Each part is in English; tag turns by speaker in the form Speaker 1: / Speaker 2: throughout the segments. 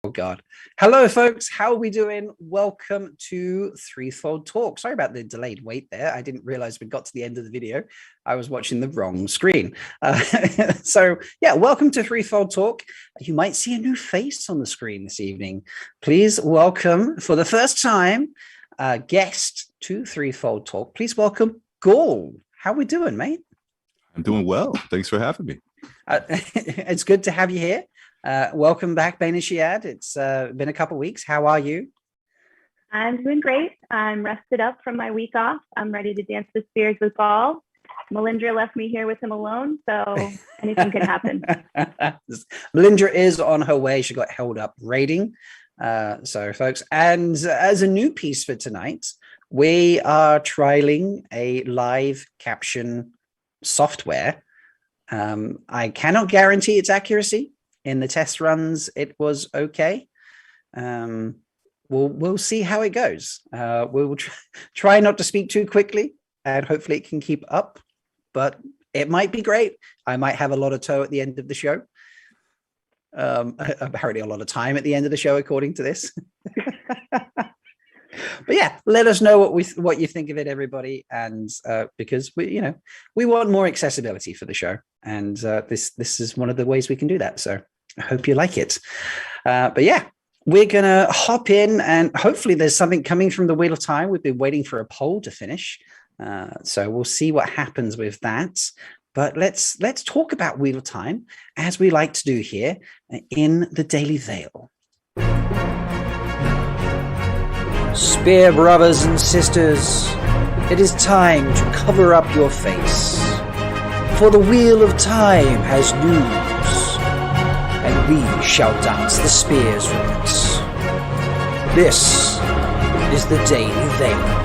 Speaker 1: Oh God. Hello folks, how are we doing? Welcome to Threefold Talk. Sorry about the delayed wait there. I didn't realize we got to the end of the video. I was watching the wrong screen. So yeah, welcome to Threefold Talk. You might see a new face on the screen this evening. Please welcome, for the first time, guest to Threefold Talk. Please welcome Gaul. How are we doing, mate?
Speaker 2: I'm doing well. Thanks for having me.
Speaker 1: It's good to have you here. Welcome back, Bain&Chiad. It's been a couple of weeks. How are you?
Speaker 3: I'm doing great. I'm rested up from my week off. I'm ready to dance the spears with Gaul. Melindhra left me here with him alone, so anything can happen.
Speaker 1: Melindhra is on her way. She got held up raiding. So, folks, and as a new piece for tonight, we are trialing a live caption software. I cannot guarantee its accuracy. In the test runs, it was okay. We'll see how it goes. We'll try not to speak too quickly, and hopefully it can keep up. But it might be great. I might have a lot of toe at the end of the show. Apparently, a lot of time at the end of the show, according to this. But yeah, let us know what you think of it, everybody, and because we want more accessibility for the show, and this is one of the ways we can do that. So I hope you like it. But yeah, we're gonna hop in, and hopefully there's something coming from the Wheel of Time. We've been waiting for a poll to finish, so we'll see what happens with that. But let's talk about Wheel of Time, as we like to do here in the Daily Vale. Spear brothers and sisters, it is time to cover up your face, for the Wheel of Time has news, and we shall dance the spears with it. This is the Daily Vale.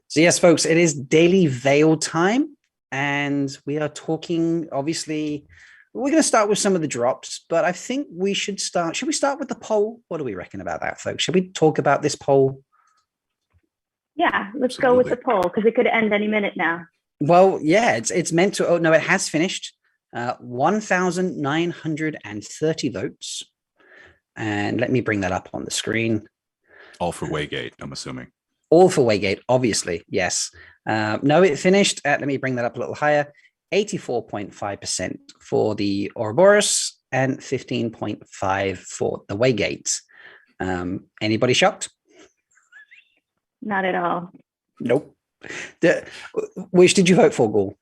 Speaker 1: So yes, folks, it is Daily Vale time, and we are talking, obviously, we're going to start with some of the drops, but I think we should start. Should we start with the poll? What do we reckon about that, folks? Should we talk about this poll?
Speaker 3: Yeah, let's go with the poll, because it could end any minute now.
Speaker 1: Well, yeah, it's meant to. Oh, no, it has finished. 1,930 votes. And let me bring that up on the screen.
Speaker 2: All for Waygate, I'm assuming.
Speaker 1: All for Waygate, obviously, yes. No, it finished at, let me bring that up a little higher. 84.5% for the Ouroboros and 15.5% for the Waygate. Anybody shocked?
Speaker 3: Not at all.
Speaker 1: Nope. Which did you vote for, Gaul?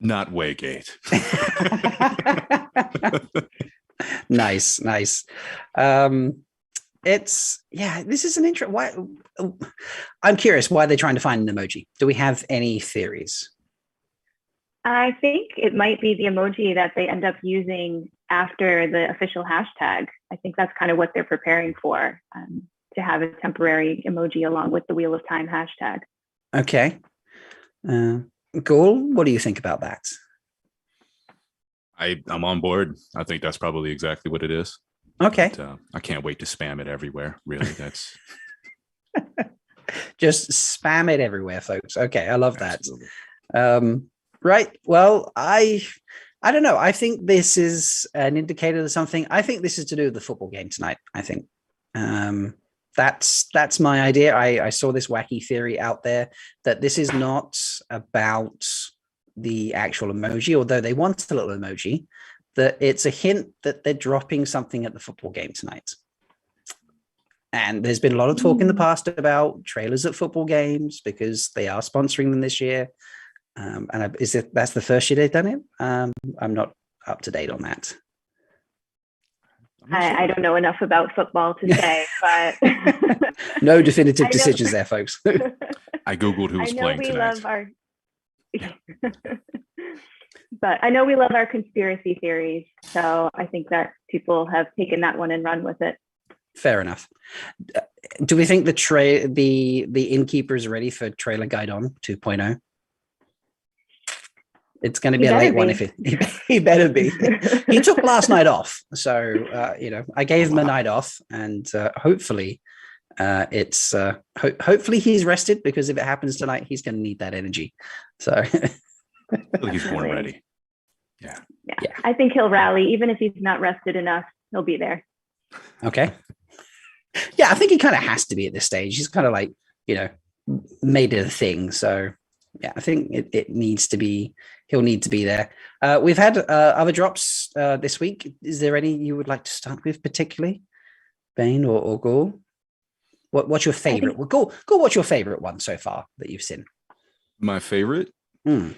Speaker 2: Not Waygate.
Speaker 1: Nice. This is an intro. Why? I'm curious why they're trying to find an emoji. Do we have any theories?
Speaker 3: I think it might be the emoji that they end up using after the official hashtag. I think that's kind of what they're preparing for, to have a temporary emoji along with the Wheel of Time hashtag. Okay. Gaul, what do you think about that?
Speaker 2: I'm on board. I think that's probably exactly what it is.
Speaker 1: Okay.
Speaker 2: But, I can't wait to spam it everywhere. Really, that's
Speaker 1: just spam it everywhere, folks. Okay, I love that. Right. Well, I don't know. I think this is an indicator of something. I think this is to do with the football game tonight. I think that's my idea. I saw this wacky theory out there that this is not about the actual emoji, although they want a little emoji, that it's a hint that they're dropping something at the football game tonight. And there's been a lot of talk in the past about trailers at football games because they are sponsoring them this year. And that's the first year they've done it? I'm not up to date on that.
Speaker 3: I don't know enough about football to say, but
Speaker 1: no definitive decisions there, folks.
Speaker 2: I googled who was playing tonight.
Speaker 3: But I know we love our conspiracy theories, so I think that people have taken that one and run with it.
Speaker 1: Fair enough. Do we think the innkeeper is ready for Trailer Guide On 2.0? It's going to be a late one if he better be. He took last night off, so I gave him a night off, and hopefully hopefully he's rested, because if it happens tonight, he's going to need that energy. So
Speaker 2: he's born ready. Yeah.
Speaker 3: I think he'll rally. Even if he's not rested enough, he'll be there.
Speaker 1: Okay. Yeah, I think he kind of has to be at this stage. He's kind of like, made it a thing. So yeah, I think it needs to be, he'll need to be there. We've had other drops this week. Is there any you would like to start with particularly, Bain or Gaul? What's your favorite? Well, Gaul, what's your favorite one so far that you've seen?
Speaker 2: My favorite? I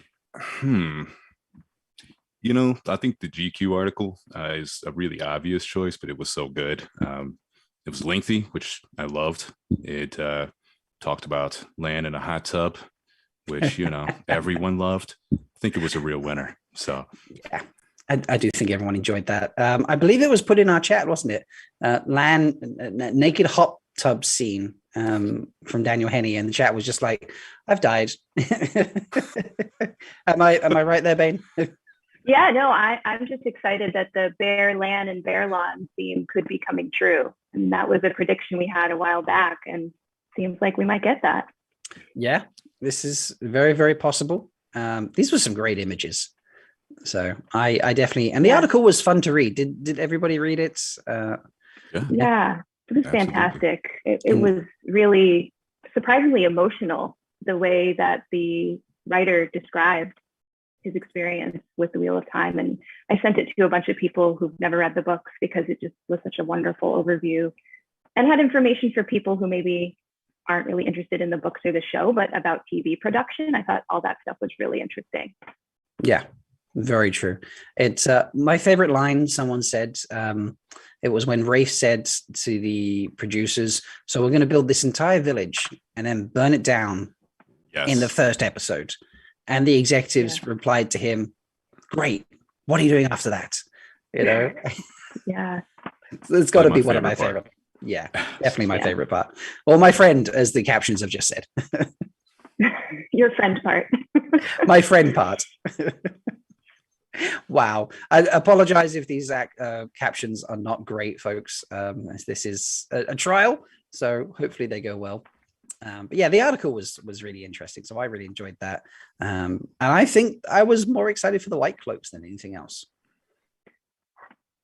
Speaker 2: think the GQ article is a really obvious choice, but it was so good. It was lengthy, which I loved. It talked about laying in a hot tub, which, everyone loved. I think it was a real winner. So,
Speaker 1: yeah, I do think everyone enjoyed that. I believe it was put in our chat, wasn't it? Naked hot tub scene from Daniel Henney, and the chat was just like, I've died. Am I right there, Bain?
Speaker 3: Yeah, no, I'm just excited that the Bear Land and Bear Lawn theme could be coming true. And that was a prediction we had a while back, and seems like we might get that.
Speaker 1: Yeah, this is very, very possible. These were some great images. So I definitely, and the article was fun to read. Did everybody read it?
Speaker 3: Yeah, it was fantastic. It was really surprisingly emotional, the way that the writer described his experience with the Wheel of Time. And I sent it to a bunch of people who've never read the books because it just was such a wonderful overview and had information for people who maybe aren't really interested in the books or the show, but about TV production. I thought all that stuff was really interesting.
Speaker 1: Yeah, very true. It's my favorite line someone said, it was when Rafe said to the producers, so we're going to build this entire village and then burn it down in the first episode. And the executives replied to him, great, what are you doing after that?
Speaker 3: Yeah.
Speaker 1: It's got to be one of my favorite. Yeah, definitely my favorite part. Well, my friend, as the captions have just said.
Speaker 3: Your friend part.
Speaker 1: My friend part. Wow. I apologize if these captions are not great, folks, as this is a trial. So hopefully they go well. But yeah, the article was really interesting. So I really enjoyed that. And I think I was more excited for the white cloaks than anything else.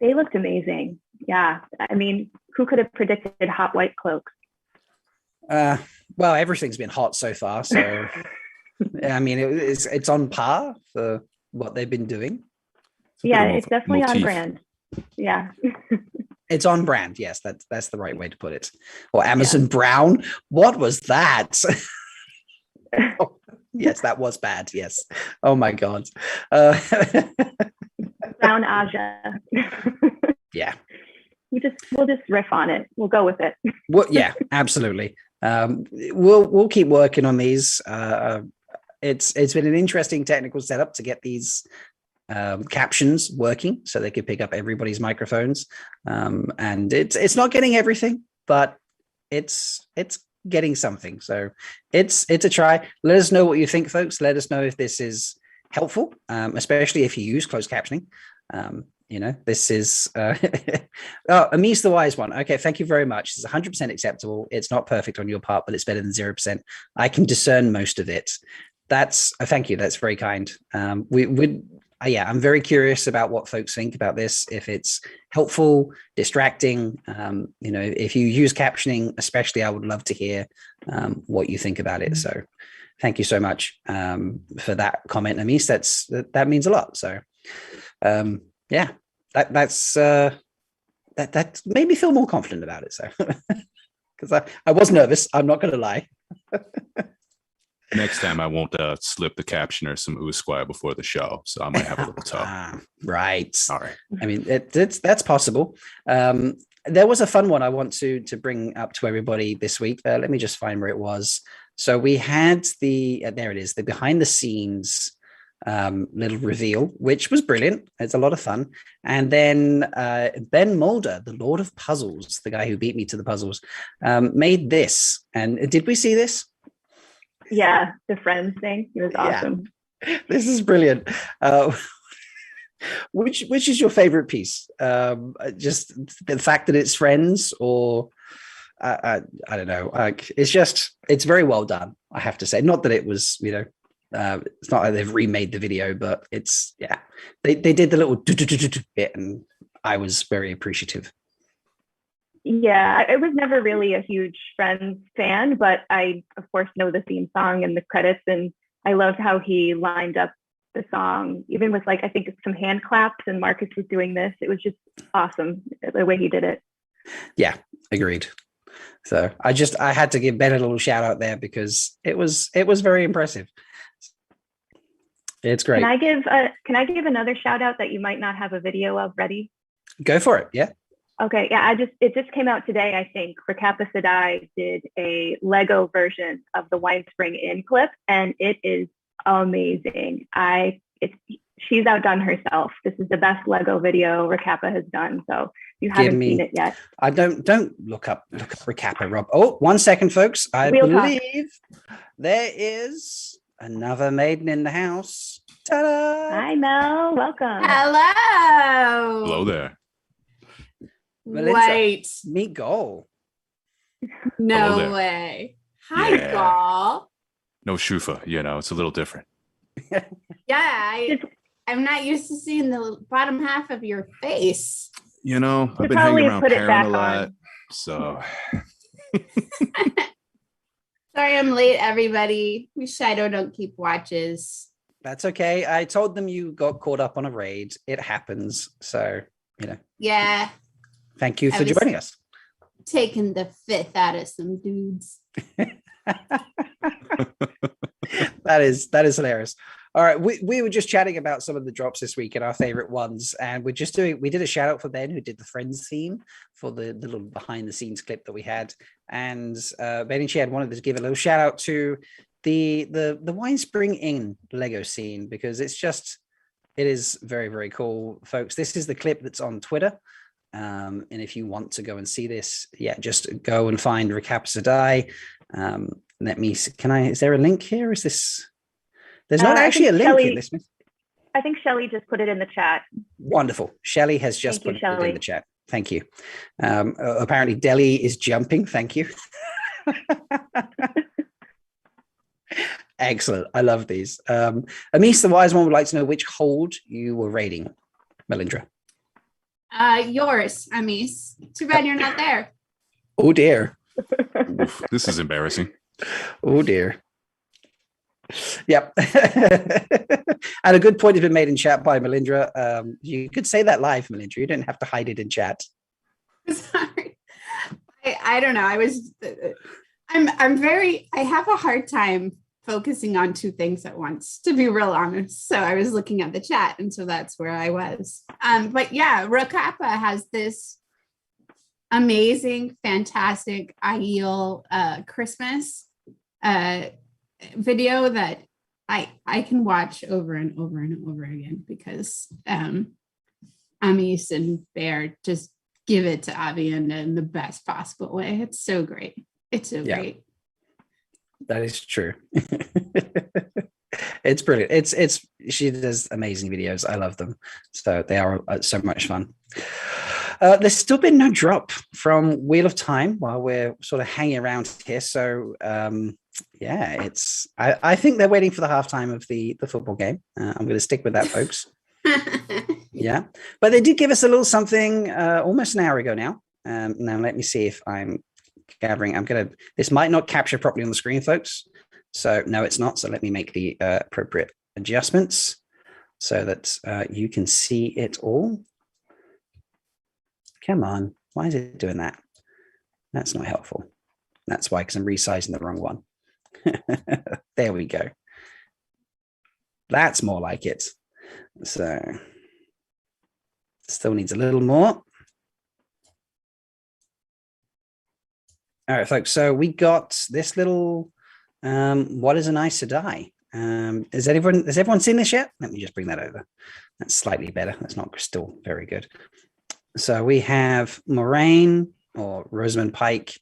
Speaker 3: They looked amazing. Yeah. I mean, who could have predicted hot white cloaks?
Speaker 1: Well, everything's been hot so far. So, I mean, it's on par for what they've been doing.
Speaker 3: Yeah, it's definitely on brand. Yeah.
Speaker 1: It's on brand. Yes, that's the right way to put it. Or Amazon Brown. What was that? Oh, yes, that was bad. Yes. Oh my God.
Speaker 3: Brown Aja.
Speaker 1: Yeah.
Speaker 3: We'll just riff on it. We'll go with it.
Speaker 1: Well, yeah, absolutely. We'll keep working on these. It's been an interesting technical setup to get these captions working so they could pick up everybody's microphones. And it's not getting everything, but it's getting something. So it's a try. Let us know what you think, folks. Let us know if this is helpful, especially if you use closed captioning. This is Amis the wise one. Okay, thank you very much. It's 100% acceptable. It's not perfect on your part, but it's better than 0%. I can discern most of it. That's thank you. That's very kind. I'm very curious about what folks think about this. If it's helpful, distracting, if you use captioning, especially, I would love to hear what you think about it. So thank you so much for that comment, Amis. That means a lot. So that made me feel more confident about it. So because I was nervous, I'm not going to lie.
Speaker 2: Next time I won't slip the captioner some Usquire before the show, so I might have a little talk.
Speaker 1: Right.
Speaker 2: All right.
Speaker 1: I mean, that's possible. There was a fun one I want to bring up to everybody this week. Let me just find where it was. So we had there it is, the behind the scenes little reveal, which was brilliant. It's a lot of fun. And then Ben Mulder, the Lord of Puzzles, the guy who beat me to the puzzles, made this. And did we see this?
Speaker 3: Yeah, the Friends thing. It was awesome.
Speaker 1: Yeah. This is brilliant. Which is your favorite piece? Just the fact that it's Friends, or I don't know. It's very well done, I have to say. Not that it was, It's not like they've remade the video, but it's, yeah, they did the little bit, and I was very appreciative.
Speaker 3: Yeah, I was never really a huge Friends fan, but I, of course, know the theme song and the credits, and I loved how he lined up the song, even with like, I think some hand claps, and Marcus was doing this. It was just awesome the way he did it.
Speaker 1: Yeah, agreed. So I had to give Ben a little shout out there because it was very impressive. It's great.
Speaker 3: Can I give another shout out that you might not have a video of ready?
Speaker 1: Go for it. Yeah.
Speaker 3: Okay. Yeah. It just came out today. I think Reccapacidi did a Lego version of the Wine Spring Inn clip, and it is amazing. She's outdone herself. This is the best Lego video Recappa has done. So if you haven't seen it yet,
Speaker 1: I don't look up Recappa, Rob. Oh, 1 second, folks. I believe there is another maiden in the house. Ta-da!
Speaker 3: Hi, Mel. Welcome.
Speaker 4: Hello.
Speaker 2: Hello there.
Speaker 1: Melindhra,
Speaker 4: Wait.
Speaker 1: meet Gaul.
Speaker 4: No way. Hi,
Speaker 2: Yeah.
Speaker 4: Gaul.
Speaker 2: No shufa, it's a little different.
Speaker 4: Yeah, I'm not used to seeing the bottom half of your face.
Speaker 2: I've been hanging around Perrin a lot,
Speaker 3: on.
Speaker 2: so.
Speaker 4: Sorry I'm late, everybody. We Shido don't keep watches.
Speaker 1: That's okay. I told them you got caught up on a raid. It happens. So,
Speaker 4: Yeah,
Speaker 1: thank you for joining us.
Speaker 4: taking the fifth out of some dudes.
Speaker 1: That is hilarious. All right, we were just chatting about some of the drops this week and our favorite ones, and we did a shout out for Ben, who did the Friends theme for the little behind the scenes clip that we had, and Bain&Chiad wanted to give a little shout out to the Wine Spring Inn Lego scene, because it is very, very cool, folks. This is the clip that's on Twitter. And if you want to go and see this, just go and find Reccapacidi. Is there a link here? Is this, there's not actually a link in this.
Speaker 3: I think Shelly just put it in the chat.
Speaker 1: Wonderful. Shelly has just put it in the chat. Thank you. Apparently Delhi is jumping. Thank you. Excellent. I love these. Amis, the wise one, would like to know which hold you were raiding, Melindhra.
Speaker 4: Yours, Amis. Too bad you're not there.
Speaker 1: Oh dear.
Speaker 2: Oof, this is embarrassing.
Speaker 1: Oh dear. Yep. And a good point has been made in chat by Melindhra. You could say that live, Melindhra. You didn't have to hide it in chat.
Speaker 4: Sorry. I don't know. I have a hard time focusing on two things at once, to be real honest. So I was looking at the chat, and so that's where I was. But yeah, Recappa has this amazing, fantastic Aiel Christmas video that I can watch over and over and over again, because Amis and Bear just give it to Avi in the best possible way. It's so great. It's so great.
Speaker 1: That is true. It's brilliant. She does amazing videos. I love them. So they are so much fun. There's still been no drop from Wheel of Time while we're sort of hanging around here. So I think they're waiting for the halftime of the football game. I'm going to stick with that, folks. Yeah, but they did give us a little something almost an hour ago now. Now let me see if I'm gathering. This might not capture properly on the screen, folks. So no, it's not. So let me make the appropriate adjustments so that you can see it all. Come on. Why is it doing that? That's not helpful. That's why, because I'm resizing the wrong one. There we go. That's more like it. So still needs a little more. All right, folks. So we got this little what is an Aes Sedai? Has everyone seen this yet? Let me just bring that over. That's slightly better. That's not still very good. So we have Moraine or Rosamund Pike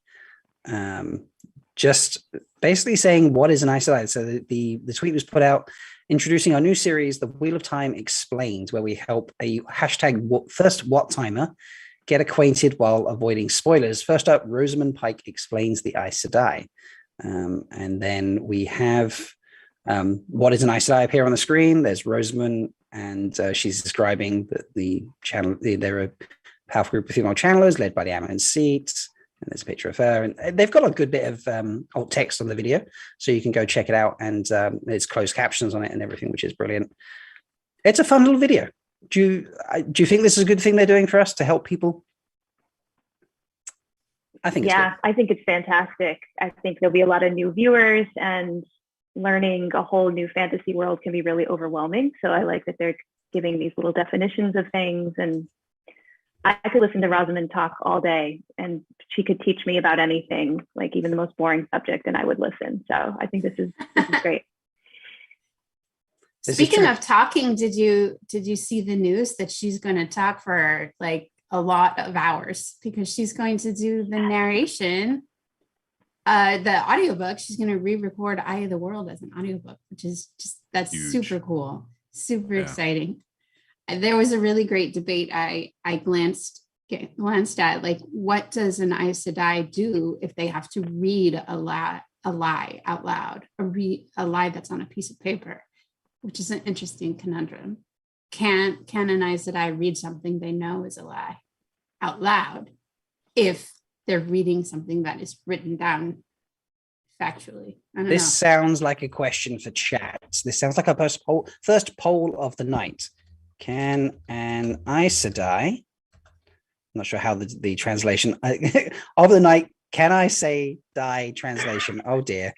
Speaker 1: just basically saying what is an Aes Sedai. So the tweet was put out introducing our new series, The Wheel of Time Explained, where we help a hashtag first what timer get acquainted while avoiding spoilers. First up, Rosamund Pike explains the Aes Sedai. And then we have What is an Aes Sedai appear on the screen? There's Rosamund, and she's describing the channel. They're a powerful group of female channelers led by the Amazon seats. And there's a picture of her, and they've got a good bit of alt text on the video, so you can go check it out. And there's closed captions on it and everything, which is brilliant. It's a fun little video. Do you think this is a good thing they're doing for us to help people? I think.
Speaker 3: Yeah, I think it's fantastic. I think there'll be a lot of new viewers, and learning a whole new fantasy world can be really overwhelming. So I like that they're giving these little definitions of things, and I could listen to Rosamund talk all day, and she could teach me about anything, like even the most boring subject, and I would listen. So I think this is great.
Speaker 4: Speaking of talking, did you see the news that she's going to talk for like a lot of hours, because she's going to do the narration, the audiobook. She's going to re-record Eye of the World as an audiobook, which is that's huge. Super cool, super exciting. There was a really great debate I glanced at, like, what does an Aes Sedai do if they have to read a lie out loud, or read a lie that's on a piece of paper, which is an interesting conundrum. Can an Aes Sedai read something they know is a lie out loud if they're reading something that is written down factually?
Speaker 1: This sounds like a question for chat. This sounds like a first poll of the night. Can an Aes Sedai, I'm not sure how the translation of the night, can I say die translation? Oh dear.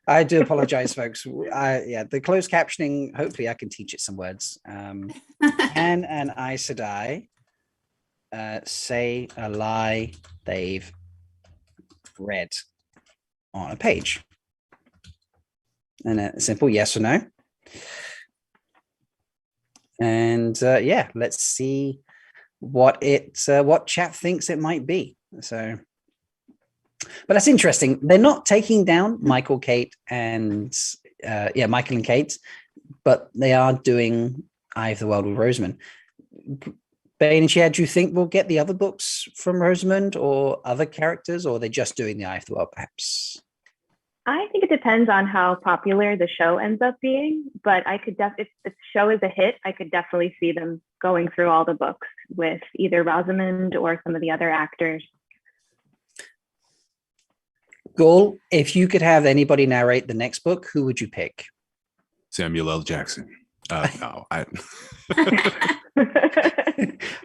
Speaker 1: I do apologize, folks. Yeah, the closed captioning, hopefully I can teach it some words. Can an Aes Sedai say a lie they've read on a page? And a simple yes or no. And yeah, let's see what chat thinks it might be. So, but that's interesting. They're not taking down Michael, Kate, and Michael and Kate, but they are doing Eye of the World with Rosamund. Bain&Chiad, do you think we'll get the other books from Rosamund or other characters, or are they just doing the Eye of the World, perhaps?
Speaker 3: I think it depends on how popular the show ends up being, but I could if the show is a hit, I could definitely see them going through all the books with either Rosamund or some of the other actors.
Speaker 1: Gaul, if you could have anybody narrate the next book, who would you pick?
Speaker 2: Samuel L. Jackson. No,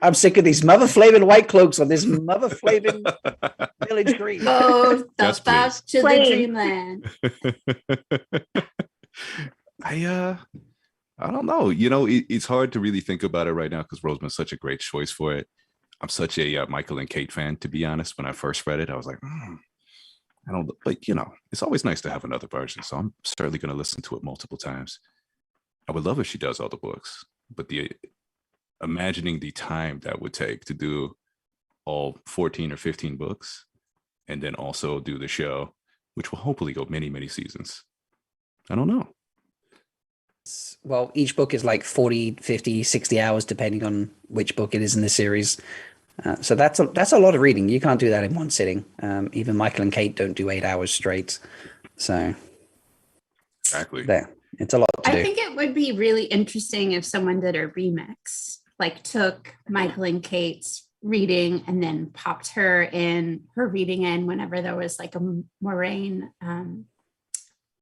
Speaker 1: I'm sick of these mother flavin white cloaks on this mother flavin village green.
Speaker 4: Oh, the path to the dreamland.
Speaker 2: I don't know. You know, it's hard to really think about it right now because Rosamund's such a great choice for it. I'm such a Michael and Kate fan, to be honest. When I first read it, I was like, I don't, like, you know, it's always nice to have another version. So I'm certainly going to listen to it multiple times. I would love if she does all the books, but imagining the time that would take to do all 14 or 15 books and then also do the show, which will hopefully go many, many seasons. I don't know.
Speaker 1: Well, each book is like 40, 50, 60 hours, depending on which book it is in the series. So that's a lot of reading. You can't do that in one sitting. Even Michael and Kate don't do 8 hours straight. So
Speaker 2: exactly.
Speaker 1: There. It's a lot to do.
Speaker 4: I think it would be really interesting if someone did a remix, like took Michael and Kate's reading and then popped her reading in whenever there was like a Moraine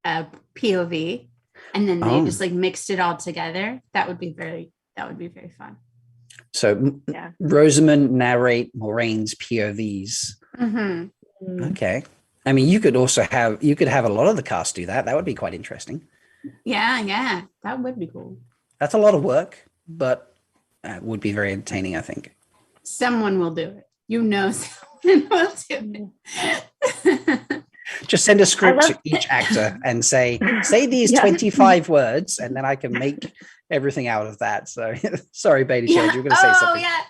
Speaker 4: POV, and then they just like mixed it all together. That would be very fun.
Speaker 1: So Rosamund narrate Moraine's POVs.
Speaker 4: Mm-hmm.
Speaker 1: Okay. I mean, you could have a lot of the cast do that. That would be quite interesting.
Speaker 4: Yeah, that would be cool.
Speaker 1: That's a lot of work, but it would be very entertaining, I think.
Speaker 4: Someone will do it. You know, someone will do it.
Speaker 1: Just send a script to each actor and say these 25 words, and then I can make everything out of that. So sorry, Bain&Chiad, you were going to say something.
Speaker 3: Yeah.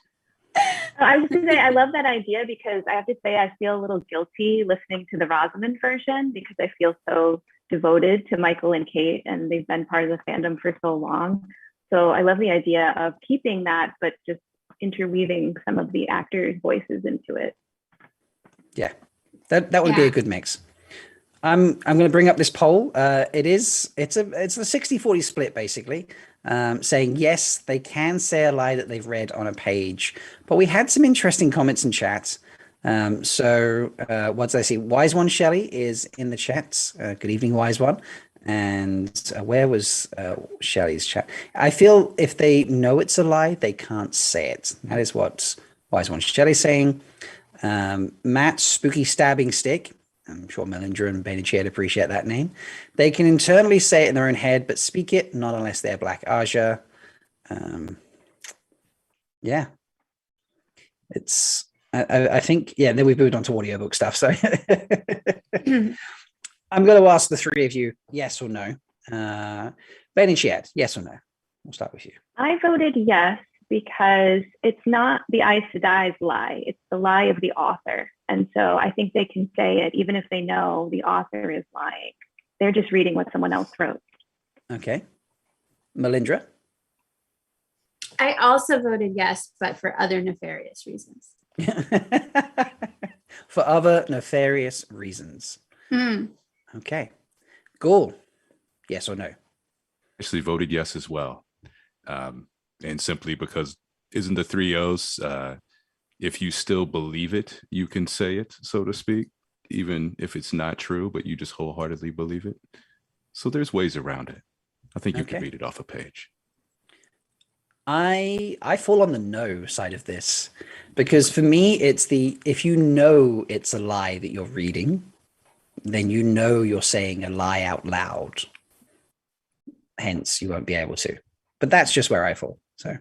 Speaker 3: I was going to say, I love that idea, because I have to say I feel a little guilty listening to the Rosamund version, because I feel so devoted to Michael and Kate, and they've been part of the fandom for so long. So I love the idea of keeping that, but just interweaving some of the actors' voices into it.
Speaker 1: Yeah, that would be a good mix. going to bring up this poll. It's a 60-40 split basically, saying yes, they can say a lie that they've read on a page. But we had some interesting comments in chat. So what did I see? Wise One Shelly is in the chat. Good evening, Wise One. And where was Shelly's chat? I feel if they know it's a lie, they can't say it. That is what Wise One Shelly's saying. Matt's Spooky Stabbing Stick. I'm sure Melindhra and Bain&Chiad appreciate that name. They can internally say it in their own head, but speak it not unless they're Black Aja. Yeah. It's... I think, yeah, then we've moved on to audiobook stuff. So I'm going to ask the three of you, yes or no. Bain&Chiad, yes or no? We'll start with you.
Speaker 3: I voted yes because it's not the Aes Sedai's lie. It's the lie of the author. And so I think they can say it even if they know the author is lying. They're just reading what someone else wrote.
Speaker 1: Okay. Melindhra?
Speaker 4: I also voted yes, but for other nefarious reasons.
Speaker 1: For other nefarious reasons. Okay. Gaul, yes or no?
Speaker 2: Actually voted yes as well. And simply because isn't the 3 O's, if you still believe it, you can say it, so to speak, even if it's not true, but you just wholeheartedly believe it. So there's ways around it. I think you can read it off a page.
Speaker 1: I fall on the no side of this because for me, it's if you know it's a lie that you're reading, then you know you're saying a lie out loud. Hence, you won't be able to. But that's just where I fall. So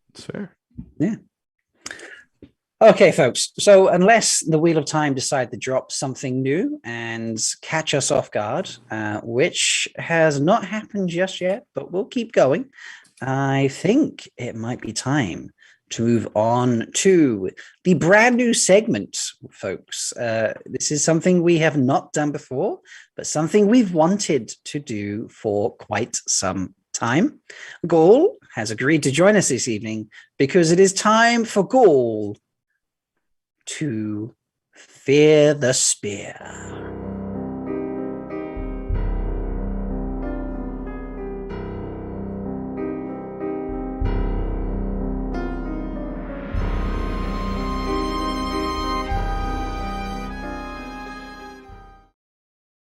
Speaker 2: it's fair.
Speaker 1: Yeah. Okay, folks. So unless the Wheel of Time decide to drop something new and catch us off guard, which has not happened just yet, but we'll keep going. I think it might be time to move on to the brand new segment, folks. This is something we have not done before, but something we've wanted to do for quite some time. Gaul has agreed to join us this evening because it is time for Gaul to fear the spear.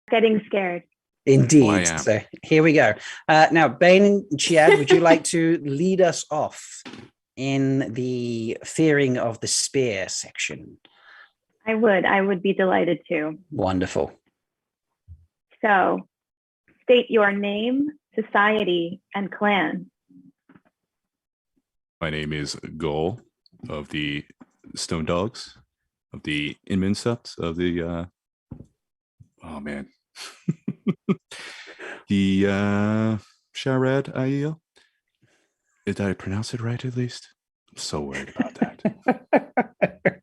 Speaker 3: Getting scared.
Speaker 1: Indeed. So here we go. Now, Bain&Chiad, would you like to lead us off in the fearing of the spear section?
Speaker 3: I would be delighted to.
Speaker 1: Wonderful.
Speaker 3: So, state your name, society, and clan.
Speaker 2: My name is Gaul of the Stone Dogs, of the Inminsept, of the oh man. The Sharad Aiel. Did I pronounce it right at least? I'm so worried about that.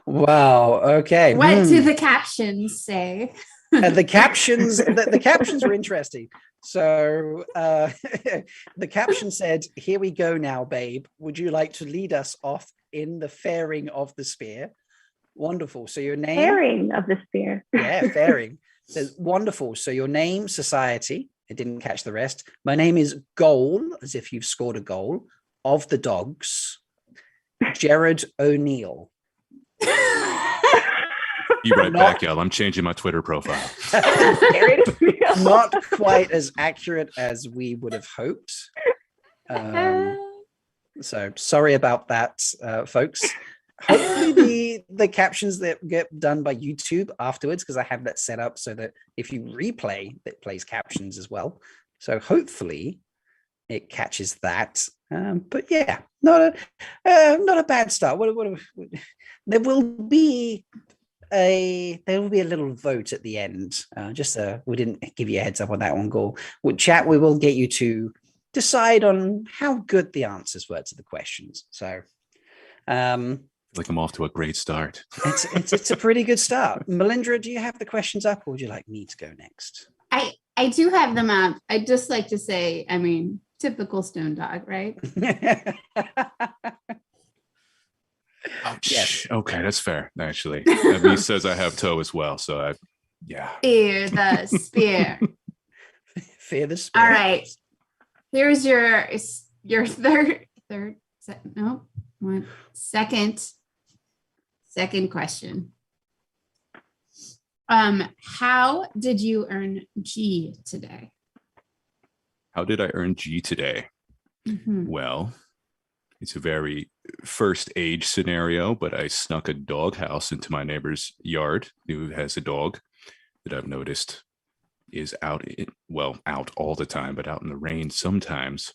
Speaker 1: Wow. Okay.
Speaker 4: What do the captions say?
Speaker 1: The captions were interesting. So the caption said, "Here we go now, babe. Would you like to lead us off in the fairing of the spear?" Wonderful. So your name.
Speaker 3: Fairing of the spear.
Speaker 1: Yeah, fairing. Says wonderful. So your name, society. It didn't catch the rest. My name is Gaul, as if you've scored a goal, of the dogs. Jared O'Neill.
Speaker 2: Be right back, y'all. I'm changing my Twitter profile.
Speaker 1: Not quite as accurate as we would have hoped. So sorry about that, folks. Hopefully the captions that get done by YouTube afterwards, because I have that set up so that if you replay, it plays captions as well. So hopefully it catches that. But yeah, not a bad start. There will be a little vote at the end. We didn't give you a heads up on that one, Gaul. With chat, we will get you to decide on how good the answers were to the questions. So
Speaker 2: like I'm off to a great start.
Speaker 1: It's a pretty good start. Melindhra, do you have the questions up, or would you like me to go next?
Speaker 4: I do have them up. I'd just like to say, I mean, typical Stone Dog, right?
Speaker 2: Yes. Okay, that's fair. Actually, Abby says I have toe as well, so Yeah.
Speaker 4: Fear the spear.
Speaker 1: Fear the spear.
Speaker 4: All right. Here's your second question. How did you earn G today?
Speaker 2: How did I earn G today?
Speaker 4: Mm-hmm.
Speaker 2: Well, it's a very first age scenario, but I snuck a doghouse into my neighbor's yard who has a dog that I've noticed is out all the time, but out in the rain sometimes.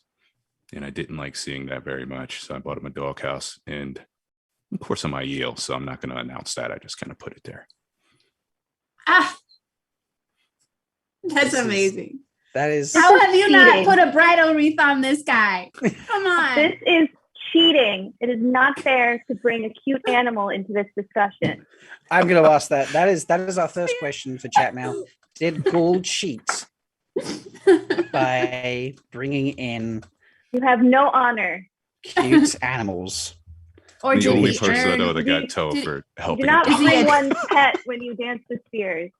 Speaker 2: And I didn't like seeing that very much. So I bought him a doghouse. And of course, I'm Aiel, so I'm not going to announce that. I just kind of put it there.
Speaker 4: That's amazing.
Speaker 1: That is.
Speaker 4: How have you
Speaker 3: cheating.
Speaker 4: not put a bridal wreath on this guy? Come on.
Speaker 3: This is cheating. It is not fair to bring a cute animal into this discussion.
Speaker 1: I'm going to ask that. That is our first question for chat now. Did Gaul cheat by bringing in
Speaker 3: You have no honor.
Speaker 1: cute animals?
Speaker 4: Or
Speaker 2: The
Speaker 4: did
Speaker 2: only
Speaker 4: he
Speaker 2: person I
Speaker 4: earn-
Speaker 2: know that got towed for
Speaker 3: Do
Speaker 2: helping.
Speaker 3: not
Speaker 2: a dog.
Speaker 3: bring one's pet when you dance the spears.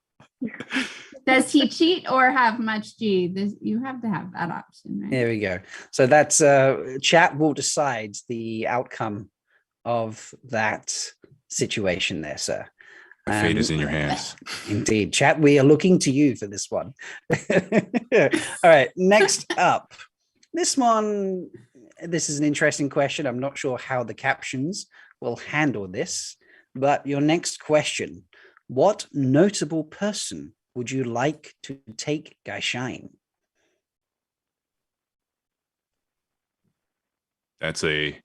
Speaker 4: Does he cheat or have much G? You have to have that option, right?
Speaker 1: There we go. So that's chat will decide the outcome of that situation there, sir.
Speaker 2: Fate is in your hands.
Speaker 1: Indeed. Chat, we are looking to you for this one. All right, next up. This is an interesting question. I'm not sure how the captions will handle this, but your next question, what notable person would you like to take Gaishain?
Speaker 2: That's a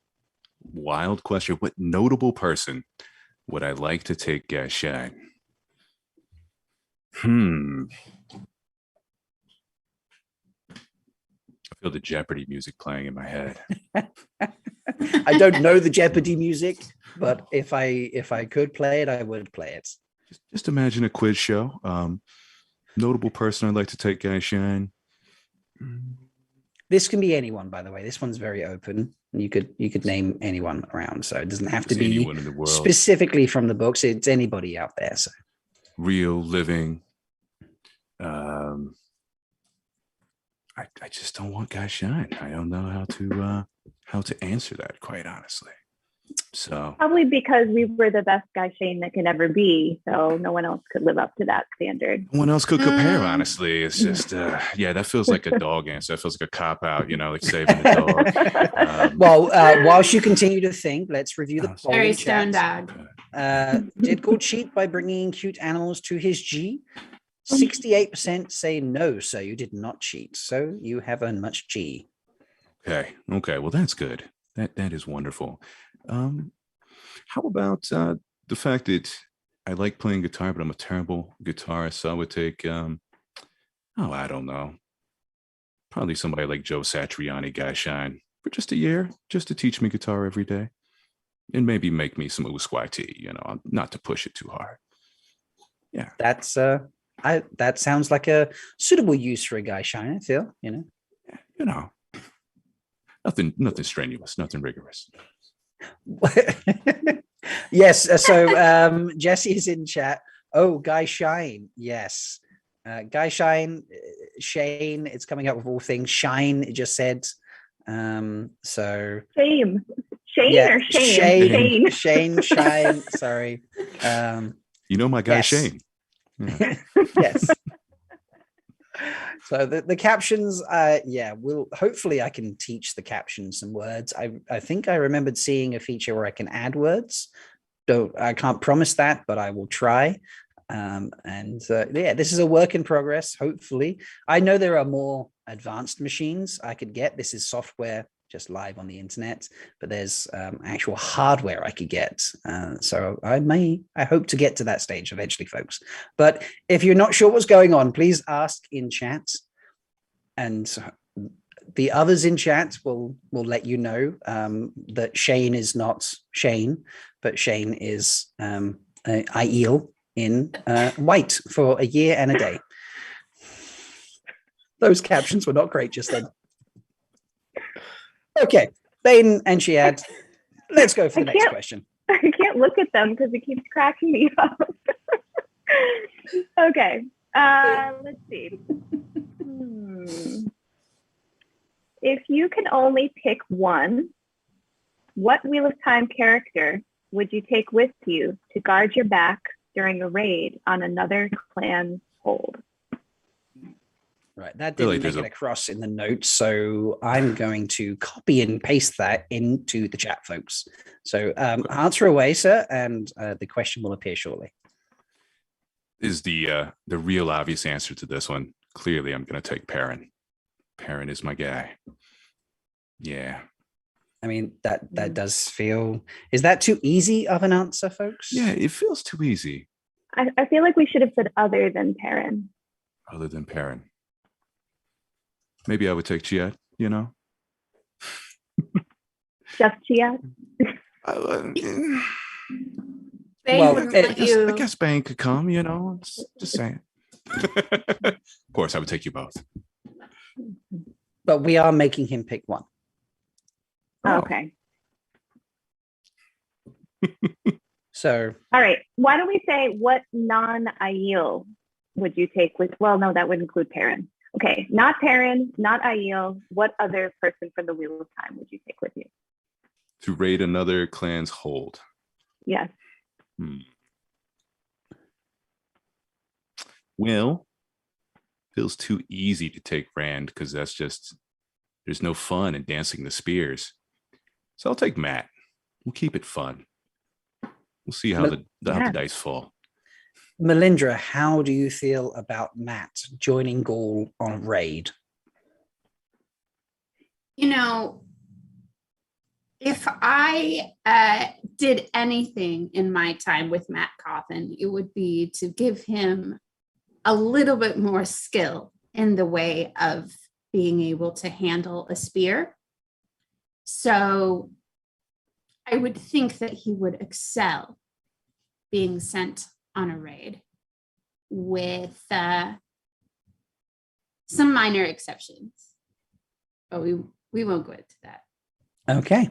Speaker 2: wild question. What notable person would I like to take Gaishain? I feel the Jeopardy music playing in my head.
Speaker 1: I don't know the Jeopardy music, but if I could play it, I would play it.
Speaker 2: Just imagine a quiz show. Notable person I'd like to take Gaishain.
Speaker 1: This can be anyone, by the way. This one's very open. You could name anyone around, so it doesn't have to be
Speaker 2: anyone in the world.
Speaker 1: Specifically from the books. It's anybody out there. So
Speaker 2: Real, living. I just don't want Gaishain. I don't know how to answer that, quite honestly. So
Speaker 3: Probably because we were the best Gaishain that can ever be, so no one else could live up to that standard.
Speaker 2: no one else could compare, honestly. It's just, that feels like a dog answer. That feels like a cop out, like saving the dog.
Speaker 1: well, whilst you continue to think, let's review the poll.
Speaker 4: Very
Speaker 1: in chat.
Speaker 4: stone dog.
Speaker 1: Did Gaul cheat by bringing in cute animals to his G? 68% say no, so you did not cheat. So you have earned much G.
Speaker 2: Okay. Well, that's good. That is wonderful. How about the fact that I like playing guitar, but I'm a terrible guitarist? So I would take, I don't know, probably somebody like Joe Satriani, Gaishain, for just a year, just to teach me guitar every day, and maybe make me some Usquai tea. Not to push it too hard. Yeah,
Speaker 1: That's that sounds like a suitable use for a Gaishain, I feel.
Speaker 2: Nothing strenuous, nothing rigorous.
Speaker 1: Yes. So Jesse is in chat. Oh, Gaishain. Yes. Gaishain, Shane, it's coming up with all things. Shine, it just said. So
Speaker 3: Shame. Shane
Speaker 1: yeah,
Speaker 3: or shame?
Speaker 1: Shane, Shine. Sorry.
Speaker 2: My guy,
Speaker 1: yes.
Speaker 2: Shane. Yeah.
Speaker 1: Yes. So the captions, hopefully I can teach the captions some words. I think I remembered seeing a feature where I can add words. I can't promise that, but I will try. This is a work in progress. Hopefully, I know there are more advanced machines I could get. This is software just live on the internet, but there's actual hardware I could get. So I hope to get to that stage eventually, folks. But if you're not sure what's going on, please ask in chat, and the others in chat will let you know that Shane is not Shane, but Shane is Aiel in white for a year and a day. Those captions were not great just then. Okay, Bain&Chiad, let's go for the next question.
Speaker 3: I can't look at them because it keeps cracking me up. Okay. Let's see. If you can only pick one, what Wheel of Time character would you take with you to guard your back during a raid on another clan's hold?
Speaker 1: Right, that
Speaker 2: Feel
Speaker 1: didn't
Speaker 2: like
Speaker 1: make it across in the notes, so I'm going to copy and paste that into the chat, folks. So answer away, sir, and the question will appear shortly.
Speaker 2: Is the real obvious answer to this one. Clearly, I'm going to take Perrin. Perrin is my guy. Yeah.
Speaker 1: I mean, that does feel... Is that too easy of an answer, folks?
Speaker 2: Yeah, it feels too easy.
Speaker 3: I feel like we should have said other than Perrin.
Speaker 2: Other than Perrin. Maybe I would take Chiad, you know?
Speaker 3: Just Chiad?
Speaker 4: Bain
Speaker 1: Well,
Speaker 4: wouldn't
Speaker 1: it-
Speaker 4: let you.
Speaker 2: I guess Bain could come, you know? Just saying. Of course, I would take you both.
Speaker 1: But we are making him pick one.
Speaker 2: Oh.
Speaker 3: Okay.
Speaker 1: So
Speaker 3: All right. Why don't we say what non-Aiel would you take with? Well, no, that would include Perrin. Okay, not Perrin, not Aiel. What other person from the Wheel of Time would you take with you?
Speaker 2: To raid another clan's hold.
Speaker 3: Yes.
Speaker 2: Well, feels too easy to take Rand because that's just, there's no fun in dancing the spears. So I'll take Matt. We'll keep it fun. We'll see how the dice fall.
Speaker 1: Melindhra, how do you feel about Matt joining Gaul on a raid?
Speaker 4: You know, if I did anything in my time with Matt Coffin, it would be to give him a little bit more skill in the way of being able to handle a spear. So I would think that he would excel being sent on a raid, with some minor exceptions. But we won't go into that.
Speaker 1: Okay.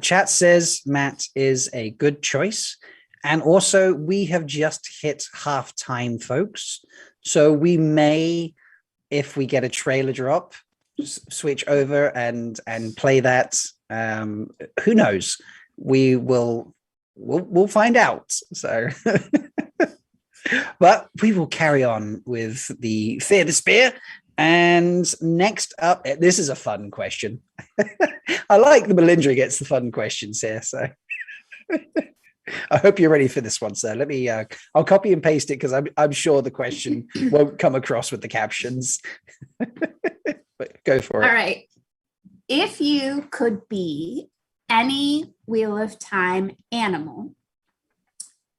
Speaker 1: Chat says Matt is a good choice. And also, we have just hit half time, folks. So we may, if we get a trailer drop, switch over and play that. Who knows? We'll find out. So, but we will carry on with the Fear the Spear. And next up, this is a fun question. I like the Melindhra gets the fun questions here. So I hope you're ready for this one, sir. Let me, I'll copy and paste it because I'm sure the question won't come across with the captions. But go for it.
Speaker 4: All right. If you could be any Wheel of Time animal,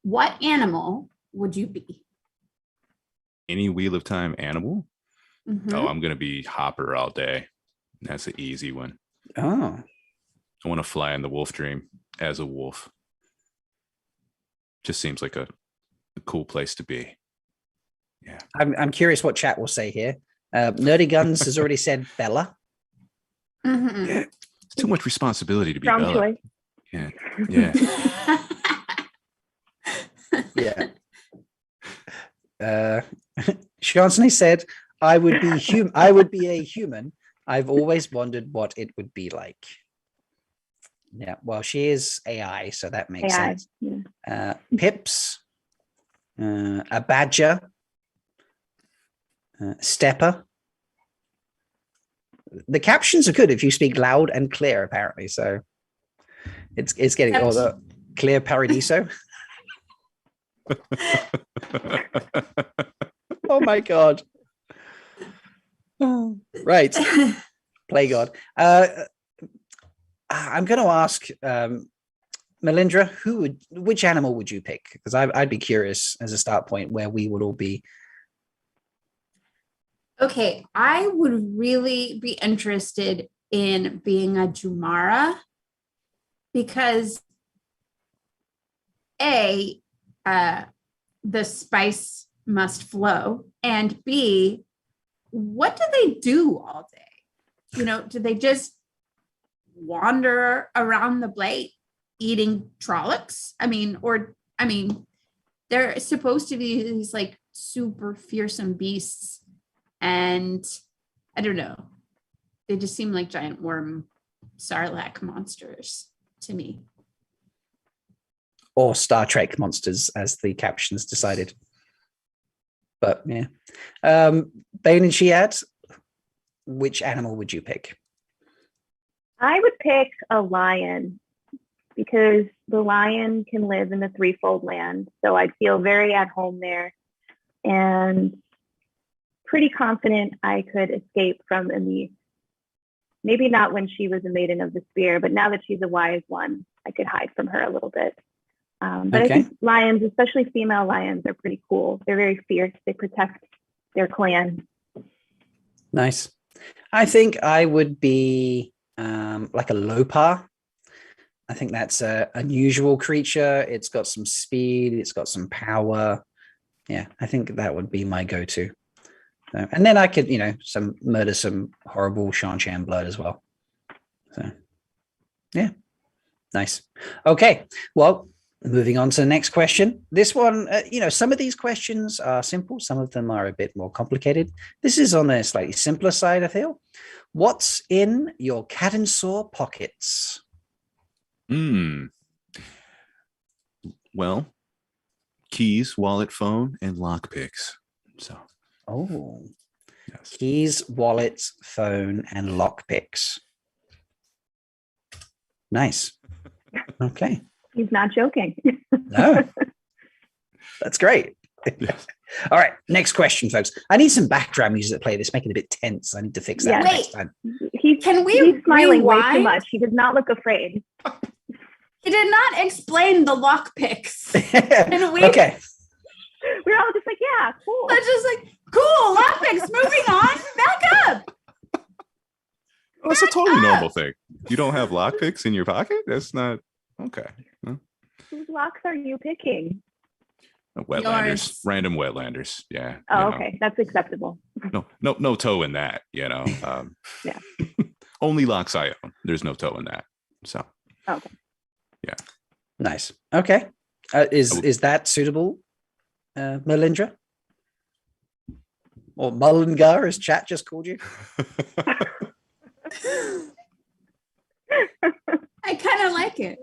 Speaker 4: what animal would you be?
Speaker 2: Any Wheel of Time animal?
Speaker 4: Mhm.
Speaker 2: Oh, I'm going to be Hopper all day. That's an easy one.
Speaker 1: Oh,
Speaker 2: I want to fly in the wolf dream as a wolf. Just seems like a cool place to be. Yeah.
Speaker 1: I'm curious what chat will say here. Nerdy Guns has already said Bella.
Speaker 4: Mhm.
Speaker 2: Yeah. It's too much responsibility to be
Speaker 3: Strong
Speaker 2: Bella.
Speaker 3: choice.
Speaker 2: Yeah. Yeah.
Speaker 1: Yeah. Chancellor said, I would be a human. I've always wondered what it would be like. Yeah, well, she is AI, so that makes
Speaker 3: AI.
Speaker 1: sense.
Speaker 3: Yeah.
Speaker 1: Pips, a badger, stepper. The captions are good if you speak loud and clear, apparently. So it's getting all the clear paradiso. Oh my god. Oh, right. Play God. I'm going to ask Melindhra, which animal would you pick? Because I'd be curious as a start point where we would all be.
Speaker 4: Okay, I would really be interested in being a Jumara because A, the spice must flow, and B, what do they do all day? You know, do they just wander around the blade eating trollocs? I mean, they're supposed to be these like super fearsome beasts, and I don't know, they just seem like giant worm sarlacc monsters to me.
Speaker 1: Or Star Trek monsters, as the captions decided. But yeah. Bain&Chiad, which animal would you pick?
Speaker 3: I would pick a lion because the lion can live in the threefold land. So I'd feel very at home there and pretty confident I could escape from Emi. Maybe not when she was a maiden of the spear, but now that she's a wise one, I could hide from her a little bit. But I think lions, especially female lions, are pretty cool. They're very fierce. They protect their clan.
Speaker 1: Nice. I think I would be like a lopar. I think that's a unusual creature. It's got some speed. It's got some power. Yeah, I think that would be my go-to. And then I could, murder some horrible Shan blood as well. So, yeah, nice. Okay, well, moving on to the next question. This one, some of these questions are simple. Some of them are a bit more complicated. This is on the slightly simpler side, I feel. What's in your cat and saw pockets?
Speaker 2: Well, keys, wallet, phone, and lockpicks. So.
Speaker 1: Oh,
Speaker 2: yes.
Speaker 1: Keys, wallets, phone, and lockpicks. Nice. Okay.
Speaker 3: He's not joking.
Speaker 1: No, that's great.
Speaker 2: Yes.
Speaker 1: All right, next question, folks. I need some background music to play this, make it a bit tense. I need to fix that next time.
Speaker 3: He's smiling way too much. He does not look afraid.
Speaker 4: He did not explain the lockpicks.
Speaker 1: Okay.
Speaker 3: We're all just like, yeah, cool.
Speaker 4: It's just like, cool, lockpicks, moving on, back up.
Speaker 2: Well, it's a totally normal thing. You don't have lockpicks in your pocket? That's not okay.
Speaker 3: Whose locks are you picking?
Speaker 2: Wetlanders,
Speaker 4: Yours.
Speaker 2: random wetlanders. Yeah.
Speaker 3: Oh, okay. That's acceptable.
Speaker 2: No toe in that,
Speaker 3: Yeah.
Speaker 2: Only locks I own. There's no toe in that. So.
Speaker 3: Okay.
Speaker 2: Yeah.
Speaker 1: Nice. Okay. Is that suitable, Melindhra? Or Mullingar, as chat just called you?
Speaker 4: I kind of like it.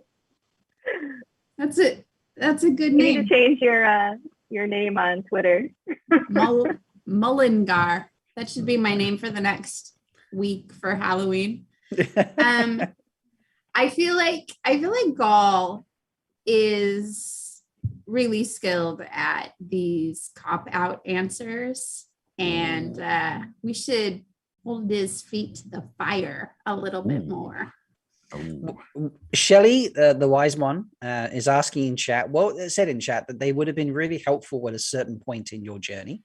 Speaker 4: That's it. That's a good
Speaker 3: You
Speaker 4: name.
Speaker 3: need to change your name on Twitter.
Speaker 4: Mullingar. That should be my name for the next week for Halloween. I feel like Gaul is really skilled at these cop-out answers, and we should hold his feet to the fire a little bit more.
Speaker 1: Shelly, the wise one, is asking in chat. Well, it said in chat that they would have been really helpful at a certain point in your journey.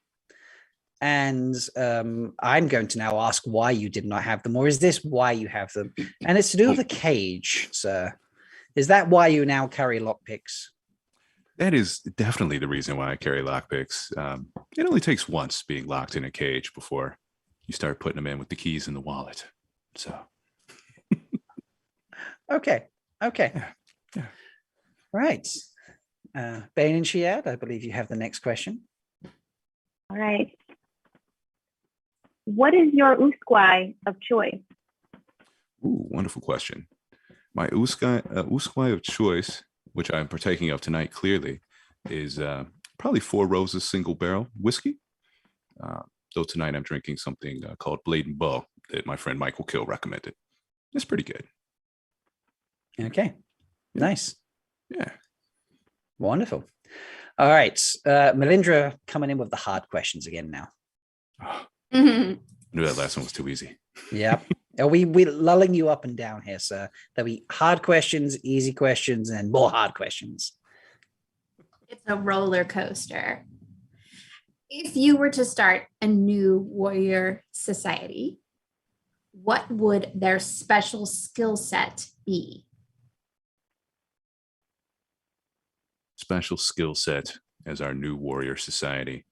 Speaker 1: And I'm going to now ask why you did not have them, or is this why you have them? And it's to do with the cage, sir. Is that why you now carry lockpicks?
Speaker 2: That is definitely the reason why I carry lockpicks. It only takes once being locked in a cage before you start putting them in with the keys in the wallet. So.
Speaker 1: Okay.
Speaker 2: Yeah.
Speaker 1: Right. Bain&Chiad, I believe you have the next question.
Speaker 3: All right. What is your usquai of choice?
Speaker 2: Ooh, wonderful question. My usquai of choice, which I'm partaking of tonight clearly, is probably Four Roses single barrel whiskey. Though tonight I'm drinking something called Blade and Bow that my friend Michael Kill recommended. It's pretty good.
Speaker 1: Okay.
Speaker 2: Yeah.
Speaker 1: Nice.
Speaker 2: Yeah.
Speaker 1: Wonderful. All right. Melindhra coming in with the hard questions again now.
Speaker 2: Oh,
Speaker 4: Mm-hmm.
Speaker 2: I knew that last one was too easy.
Speaker 1: Yeah. Are we lulling you up and down here, sir? There'll be hard questions, easy questions, and more hard questions.
Speaker 4: It's a roller coaster. If you were to start a new warrior society, what would their special skill set be?
Speaker 2: Special skill set as our new warrior society.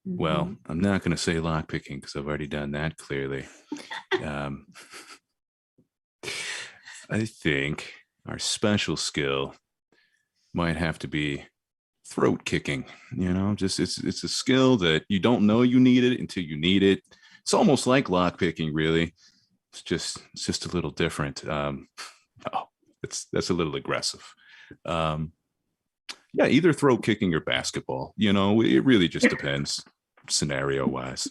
Speaker 2: Well, I'm not going to say lockpicking because I've already done that clearly. I think our special skill might have to be throat kicking. Just it's a skill that you don't know you need it until you need it. It's almost like lock picking, really. It's just a little different. That's a little aggressive. Yeah, either throat kicking or basketball. It really just depends scenario wise.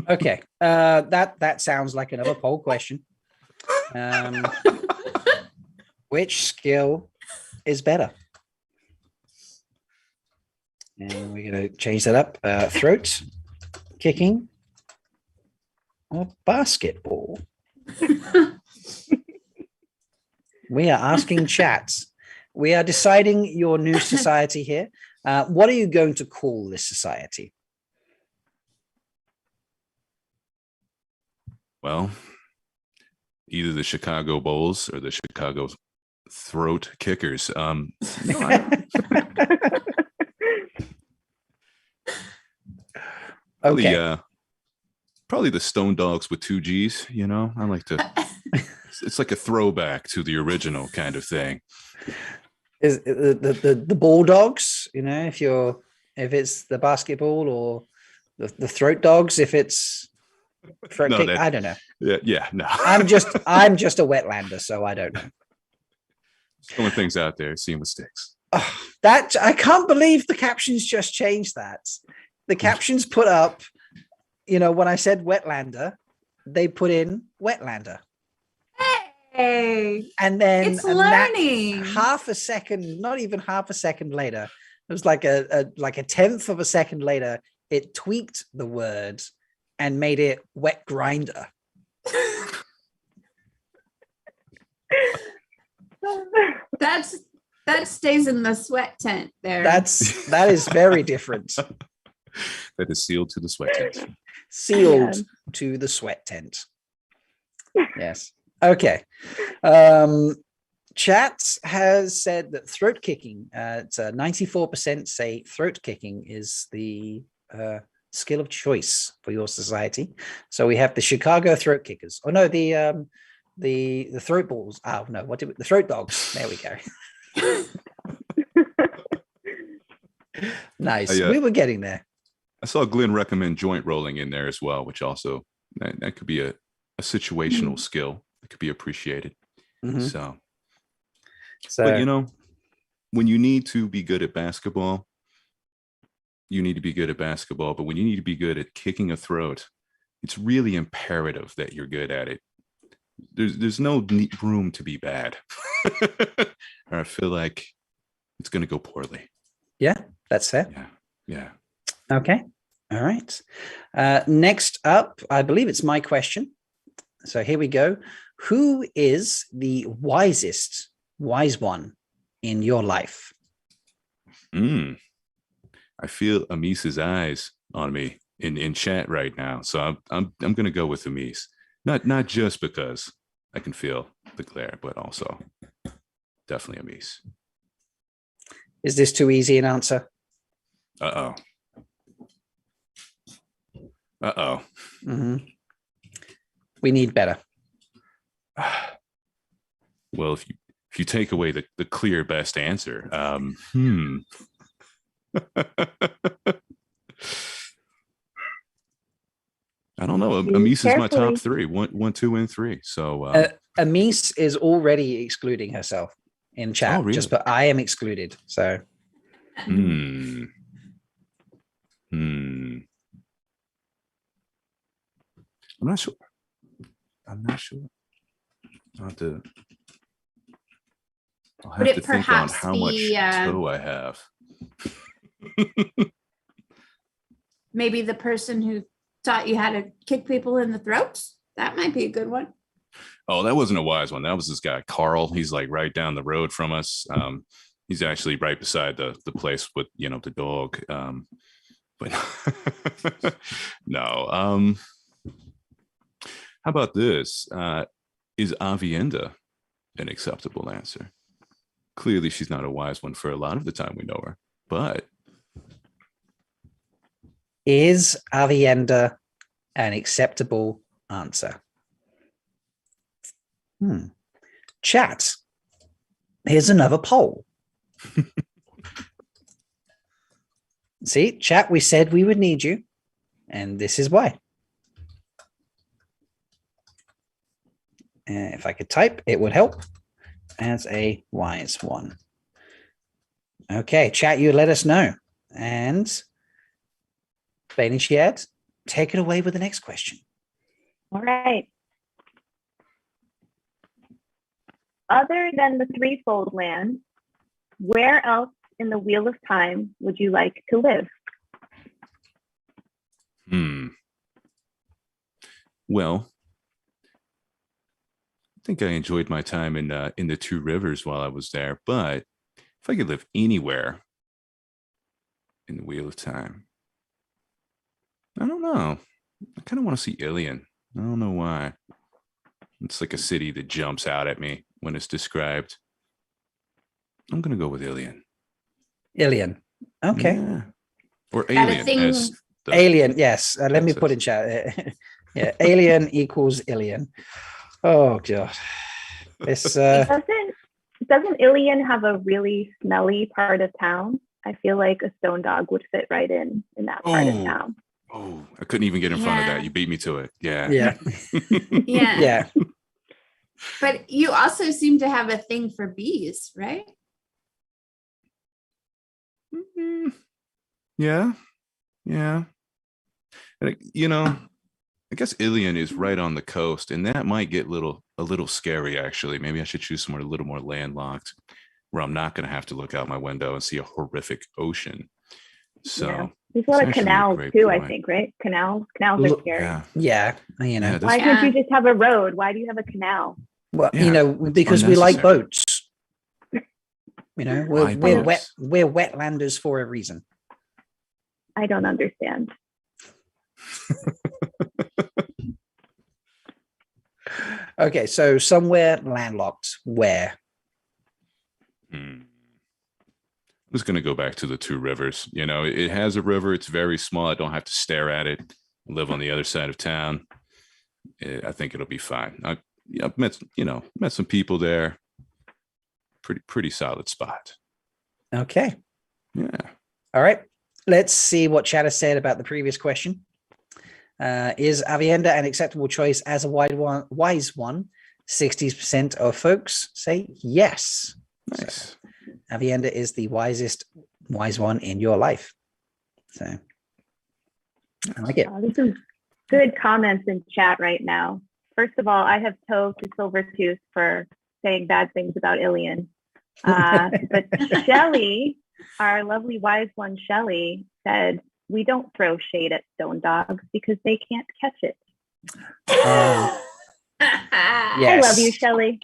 Speaker 1: Okay, that sounds like another poll question. Which skill is better? And we're going to change that up. Throat kicking or basketball? We are asking chats. We are deciding your new society here. What are you going to call this society?
Speaker 2: Well, either the Chicago Bulls or the Chicago Throat Kickers.
Speaker 1: Okay.
Speaker 2: Probably the Stone Dogs with 2 G's. I like to. It's like a throwback to the original kind of thing.
Speaker 1: Is the Bulldogs? If it's the basketball, or the Throat Dogs if it's throat kick. I don't know.
Speaker 2: Yeah, no.
Speaker 1: I'm just a Wetlander, so I don't know.
Speaker 2: Throwing things out there, seeing mistakes.
Speaker 1: Oh, that I can't believe the captions just changed that. The captions put up, when I said Wetlander, they put in Wetlander.
Speaker 4: Hey,
Speaker 1: and then
Speaker 4: it's learning.
Speaker 1: Half a second, not even half a second later, it was like a tenth of a second later, it tweaked the word and made it wet grinder.
Speaker 4: That stays in the sweat tent there.
Speaker 1: That is very different.
Speaker 2: That is sealed to the sweat tent.
Speaker 1: Sealed to the sweat tent. Yes. Okay. Chat has said that throat kicking, 94% say throat kicking is the skill of choice for your society. So we have the Chicago Throat Kickers. Oh no, the Throat Balls. Oh no, the Throat Dogs. There we go. Nice. We were getting there.
Speaker 2: I saw Glenn recommend joint rolling in there as well, which also that could be a situational skill that could be appreciated. So but when you need to be good at basketball, you need to be good at basketball. But when you need to be good at kicking a throat, it's really imperative that you're good at it. There's no room to be bad. Or I feel like it's going to go poorly.
Speaker 1: Yeah, that's fair.
Speaker 2: Yeah.
Speaker 1: Okay. All right. Next up, I believe it's my question. So here we go. Who is the wise one in your life?
Speaker 2: I feel Amis's eyes on me in chat right now. So I'm going to go with Amis. Not just because I can feel the glare, but also definitely Amis.
Speaker 1: Is this too easy an answer?
Speaker 2: Uh-oh.
Speaker 1: Mm-hmm. We need better.
Speaker 2: Well, if you take away the clear best answer, I don't know. Amis is my top three. One, 2, and 3. So
Speaker 1: Amis is already excluding herself in chat.
Speaker 2: Oh, really?
Speaker 1: Just but I am excluded. So
Speaker 2: I'm not sure. I'll have to think on how much toe I have.
Speaker 4: Maybe the person who taught you how to kick people in the throats. That might be a good one.
Speaker 2: Oh, that wasn't a wise one. That was this guy, Carl. He's like right down the road from us. He's actually right beside the place with, the dog. But no. How about this? Is Avienda an acceptable answer? Clearly, she's not a wise one for a lot of the time we know her, but
Speaker 1: is Avienda an acceptable answer? Chat. Here's another poll. See, chat, we said we would need you, and this is why. If I could type, it would help as a wise one. Okay, chat, you let us know. And Bain&Chiad, take it away with the next question.
Speaker 3: All right. Other than the threefold land, where else in the Wheel of Time would you like to live?
Speaker 2: Well, I think I enjoyed my time in the Two Rivers while I was there, but if I could live anywhere in the Wheel of Time, I don't know. I kind of want to see Ilion. I don't know why. It's like a city that jumps out at me when it's described. I'm going to go with Ilion.
Speaker 1: Ilion. Okay.
Speaker 2: Yeah. Or
Speaker 4: Got a
Speaker 2: Alien.
Speaker 4: thing-
Speaker 2: As the-
Speaker 1: Alien, yes. Let me put in chat. Yeah, Alien equals Ilion. Oh, God. This,
Speaker 3: Doesn't Ilion have a really smelly part of town? I feel like a stone dog would fit right in that part of town.
Speaker 2: Oh, I couldn't even get in front of
Speaker 4: Yeah.
Speaker 2: that. You beat me to it. Yeah.
Speaker 1: yeah.
Speaker 4: Yeah.
Speaker 1: Yeah.
Speaker 4: But you also seem to have a thing for bees, right?
Speaker 2: Yeah. Yeah. And, I guess Ilion is right on the coast, and that might get a little scary, actually. Maybe I should choose somewhere a little more landlocked where I'm not going to have to look out my window and see a horrific ocean. So
Speaker 3: Yeah. There's a lot of
Speaker 2: it's actually a
Speaker 3: canals
Speaker 2: great
Speaker 3: too, I
Speaker 2: point.
Speaker 3: think, right? Canals are scary.
Speaker 2: Yeah.
Speaker 1: Yeah. You know,
Speaker 2: Yeah,
Speaker 3: Why
Speaker 2: that's-
Speaker 3: can't you just have a road? Why do you have a canal?
Speaker 1: well,
Speaker 2: Yeah,
Speaker 1: you know, because we like
Speaker 2: unnecessary.
Speaker 1: boats. You know,
Speaker 2: Why boats?
Speaker 1: we're wetlanders for a reason.
Speaker 3: I don't understand.
Speaker 1: Okay, so somewhere landlocked. Where?
Speaker 2: I'm just going to go back to the Two Rivers. It has a river. It's very small. I don't have to stare at it. I live on the other side of town. I think it'll be fine. I've met some people there. Pretty solid spot.
Speaker 1: Okay.
Speaker 2: Yeah.
Speaker 1: All right. Let's see what Chad has said about the previous question. Is Avienda an acceptable choice as a wise one? 60% of folks say yes.
Speaker 2: Nice.
Speaker 1: So, Avienda is the wise one in your life. So I like it.
Speaker 3: There's some good comments in chat right now. First of all, I have toe to Silvertooth for saying bad things about Ilion. But Shelly, our lovely wise one, Shelly, said, we don't throw shade at stone dogs because they can't catch it.
Speaker 1: Yes.
Speaker 3: I love you, Shelly.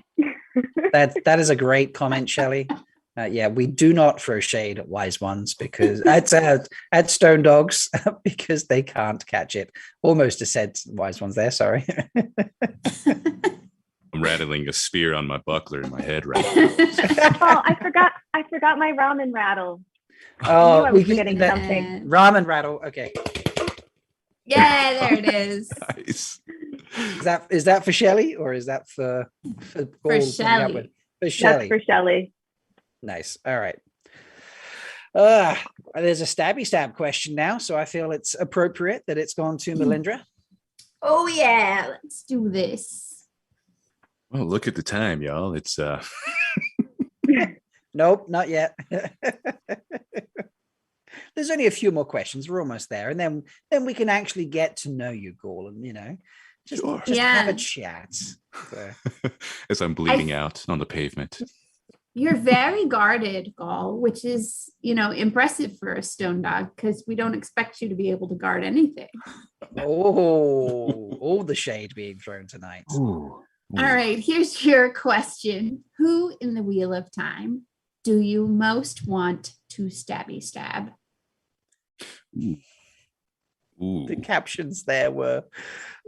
Speaker 1: That is a great comment, Shelley. Yeah, we do not throw shade at wise ones because at stone dogs because they can't catch it. Almost said wise ones there. Sorry.
Speaker 2: I'm rattling a spear on my buckler in my head right now.
Speaker 3: Oh, I forgot my ramen rattle.
Speaker 1: Oh,
Speaker 3: I was forgetting
Speaker 1: that
Speaker 3: something.
Speaker 1: ramen rattle. Okay,
Speaker 4: Yeah, there it is.
Speaker 2: Nice.
Speaker 1: is that for Shelley or is that for Gaul coming up
Speaker 4: Shelley.
Speaker 1: with- For
Speaker 3: That's
Speaker 1: Shelley.
Speaker 3: for Shelly.
Speaker 1: Nice. All right. There's a stabby stab question now, so I feel it's appropriate that it's gone to Melindhra.
Speaker 4: Oh yeah, let's do this.
Speaker 2: Well, look at the time, y'all. It's
Speaker 1: Nope, not yet. There's only a few more questions. We're almost there, and then we can actually get to know you, Gaul, and just
Speaker 2: Sure.
Speaker 1: have a
Speaker 4: Yeah.
Speaker 1: chat. So,
Speaker 2: as I'm bleeding out on the pavement.
Speaker 4: You're very guarded, Gaul, which is, impressive for a stone dog because we don't expect you to be able to guard anything.
Speaker 1: all the shade being thrown tonight.
Speaker 2: Ooh.
Speaker 4: All right, here's your question. Who in the Wheel of Time do you most want to stabby stab?
Speaker 2: Ooh.
Speaker 1: The captions there were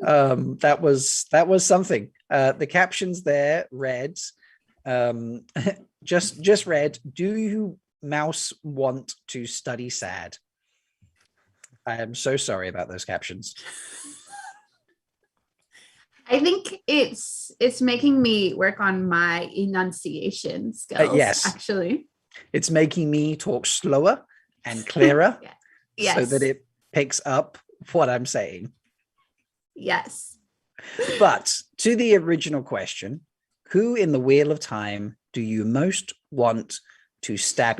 Speaker 1: that was something. The captions there read just read, do you mouse want to study sad? I am so sorry about those captions.
Speaker 4: I think it's making me work on my enunciation skills.
Speaker 1: Yes.
Speaker 4: Actually.
Speaker 1: It's making me talk slower and clearer.
Speaker 4: Yeah. Yes.
Speaker 1: so that it picks up what I'm saying.
Speaker 4: Yes.
Speaker 1: But to the original question, who in the Wheel of Time do you most want to stab?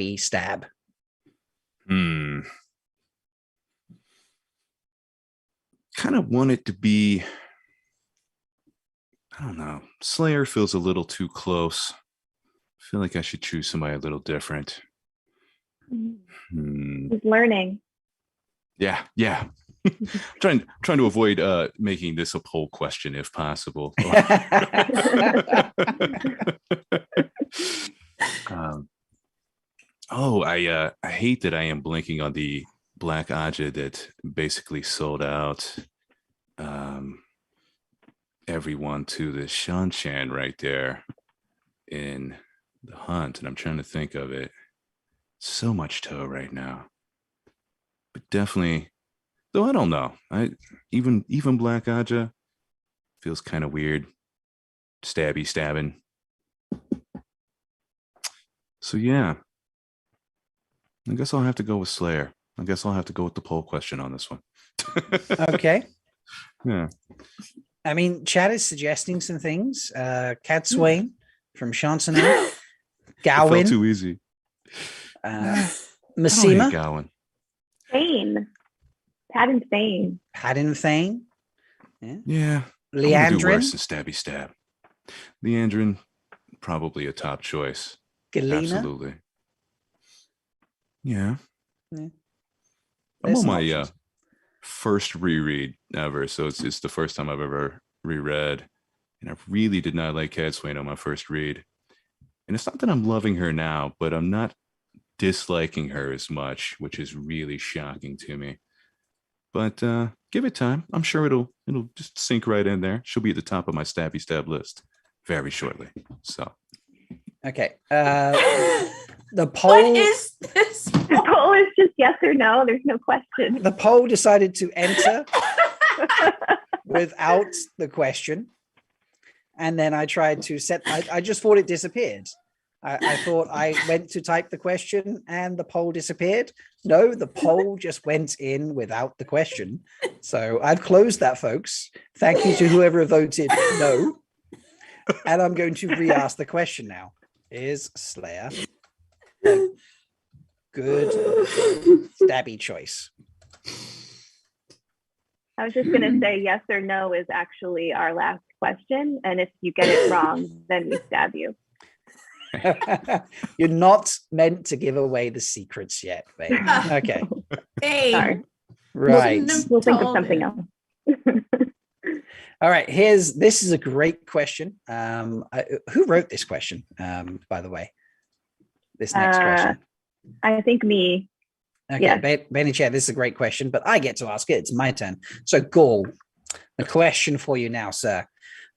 Speaker 2: Kind of want it to be, I don't know. Slayer feels a little too close. I feel like I should choose somebody a little different.
Speaker 3: He's learning.
Speaker 2: Yeah. trying to avoid making this a poll question if possible. I hate that I am blinking on the Black Aja that basically sold out everyone to the Shanshan right there in the hunt, and I'm trying to think of it. So much toe right now, but definitely, though I don't know. Even Black Aja feels kind of weird, stabbing. So yeah, I guess I'll have to go with Slayer. I guess I'll have to go with the poll question on this one.
Speaker 1: Okay.
Speaker 2: Yeah.
Speaker 1: I mean, Chad is suggesting some things. Cat Swain from Chansonnet.
Speaker 2: Felt
Speaker 1: Gawain.
Speaker 2: too easy.
Speaker 1: Massima.
Speaker 2: Gawain.
Speaker 3: Thane. Padden Thane.
Speaker 1: Padden Thane.
Speaker 2: Yeah.
Speaker 1: Leandrin.
Speaker 2: Worse than stab. Leandrin, probably a top choice.
Speaker 1: Galena.
Speaker 2: Absolutely. Yeah.
Speaker 1: Yeah.
Speaker 2: I'm on my first reread ever, so it's the first time I've ever reread, and I really did not like Cat Swain on my first read. And it's not that I'm loving her now, but I'm not disliking her as much, which is really shocking to me. But give it time. I'm sure it'll just sink right in there. She'll be at the top of my stab list very shortly. So
Speaker 1: okay. The poll.
Speaker 4: What is this?
Speaker 3: The poll is just yes or no. There's no question.
Speaker 1: The poll decided to enter without the question. And then I tried to I just thought it disappeared. I thought I went to type the question and the poll disappeared. No, the poll just went in without the question. So I've closed that, folks. Thank you to whoever voted no. And I'm going to re-ask the question now. Is Slayer a good stabby choice?
Speaker 3: I was just going to say yes or no is actually our last question. And if you get it wrong, then we stab you.
Speaker 1: You're not meant to give away the secrets yet, babe. Okay.
Speaker 4: Hey.
Speaker 3: Sorry.
Speaker 1: Right.
Speaker 3: We'll think of something else.
Speaker 1: All right. This is a great question. Who wrote this question, by the way? This next question.
Speaker 3: I think me.
Speaker 1: Okay,
Speaker 3: yeah.
Speaker 1: Bain&Chiad, this is a great question, but I get to ask it. It's my turn. So, Gaul, the question for you now, sir.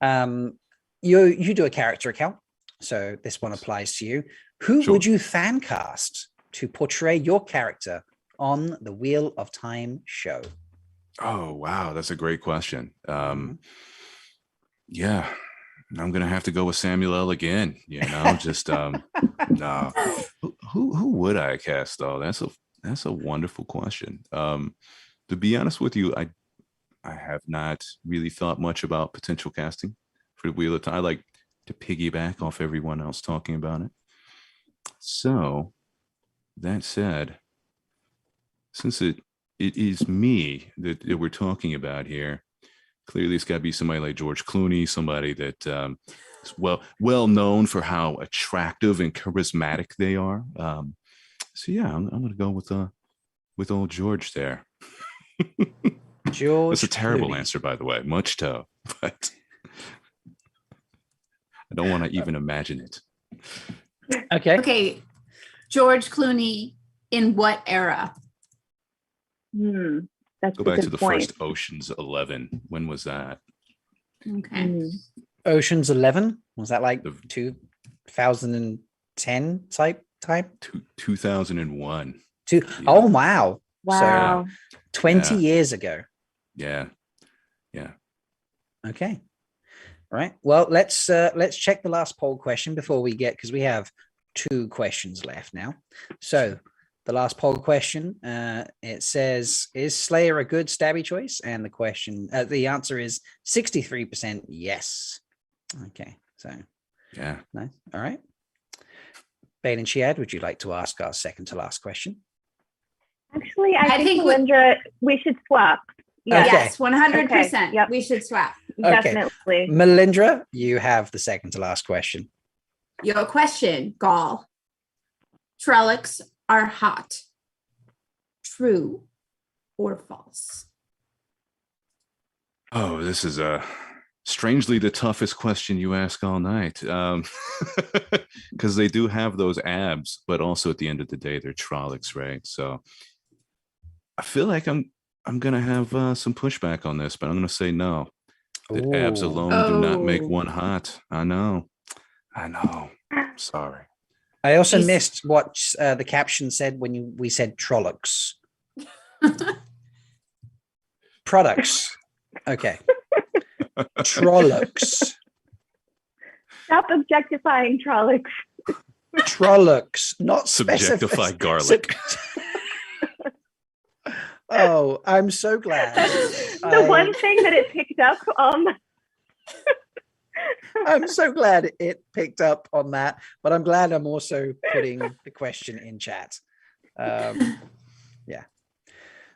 Speaker 1: You do a character account, so this one applies to you. Who would you fan cast to portray your character on the Wheel of Time show?
Speaker 2: Oh, wow. That's a great question. Yeah, I'm going to have to go with Samuel L. again. You know, just no. Who would I cast, though? That's a wonderful question. To be honest with you, I have not really thought much about potential casting for the Wheel of Time. I like to piggyback off everyone else talking about it. So that said, since it is me that we're talking about here, clearly it's got to be somebody like George Clooney, somebody that is well known for how attractive and charismatic they are. So yeah, I'm going to go with old George there.
Speaker 1: George.
Speaker 2: That's a terrible
Speaker 1: Clooney.
Speaker 2: answer, by the way. Much toe, but I don't want to even imagine it.
Speaker 1: Okay.
Speaker 4: George Clooney in what era?
Speaker 3: That's
Speaker 2: Go back to the first Ocean's 11. When was that?
Speaker 4: Okay.
Speaker 1: Ocean's 11? Was that like 2010 type time?
Speaker 2: 2001.
Speaker 1: Yeah. Oh, wow.
Speaker 3: Wow.
Speaker 1: So 20 years ago.
Speaker 2: Yeah.
Speaker 1: Okay. Right. Well, let's check the last poll question before we get, because we have 2 questions left now. So the last poll question. It says, "Is Slayer a good stabby choice?" And the answer is 63% yes. Okay, so
Speaker 2: Yeah.
Speaker 1: nice. All right. Bain&Chiad, would you like to ask our second to last question?
Speaker 3: Actually, I think Melindhra, we should swap.
Speaker 4: Yeah.
Speaker 1: Okay.
Speaker 4: Yes, 100%.
Speaker 3: Okay. Yep.
Speaker 4: We should swap.
Speaker 3: Definitely.
Speaker 1: Melindhra, you have the second to last question.
Speaker 4: Your question, Gaul. Trollocs are hot. True or false?
Speaker 2: Oh, this is strangely the toughest question you ask all night. Because they do have those abs, but also at the end of the day, they're Trollocs, right? So I feel like I'm gonna have some pushback on this, but I'm gonna say no. That abs alone do not make one hot. I know. Sorry.
Speaker 1: I also missed what the caption said when we said Trollocs. Products. Okay. Trollocs.
Speaker 3: Stop objectifying Trollocs.
Speaker 1: Trollocs, not
Speaker 2: subjectify garlic.
Speaker 1: Oh, I'm so glad.
Speaker 3: The one thing that it picked up on.
Speaker 1: I'm so glad it picked up on that, but I'm glad I'm also putting the question in chat. Yeah.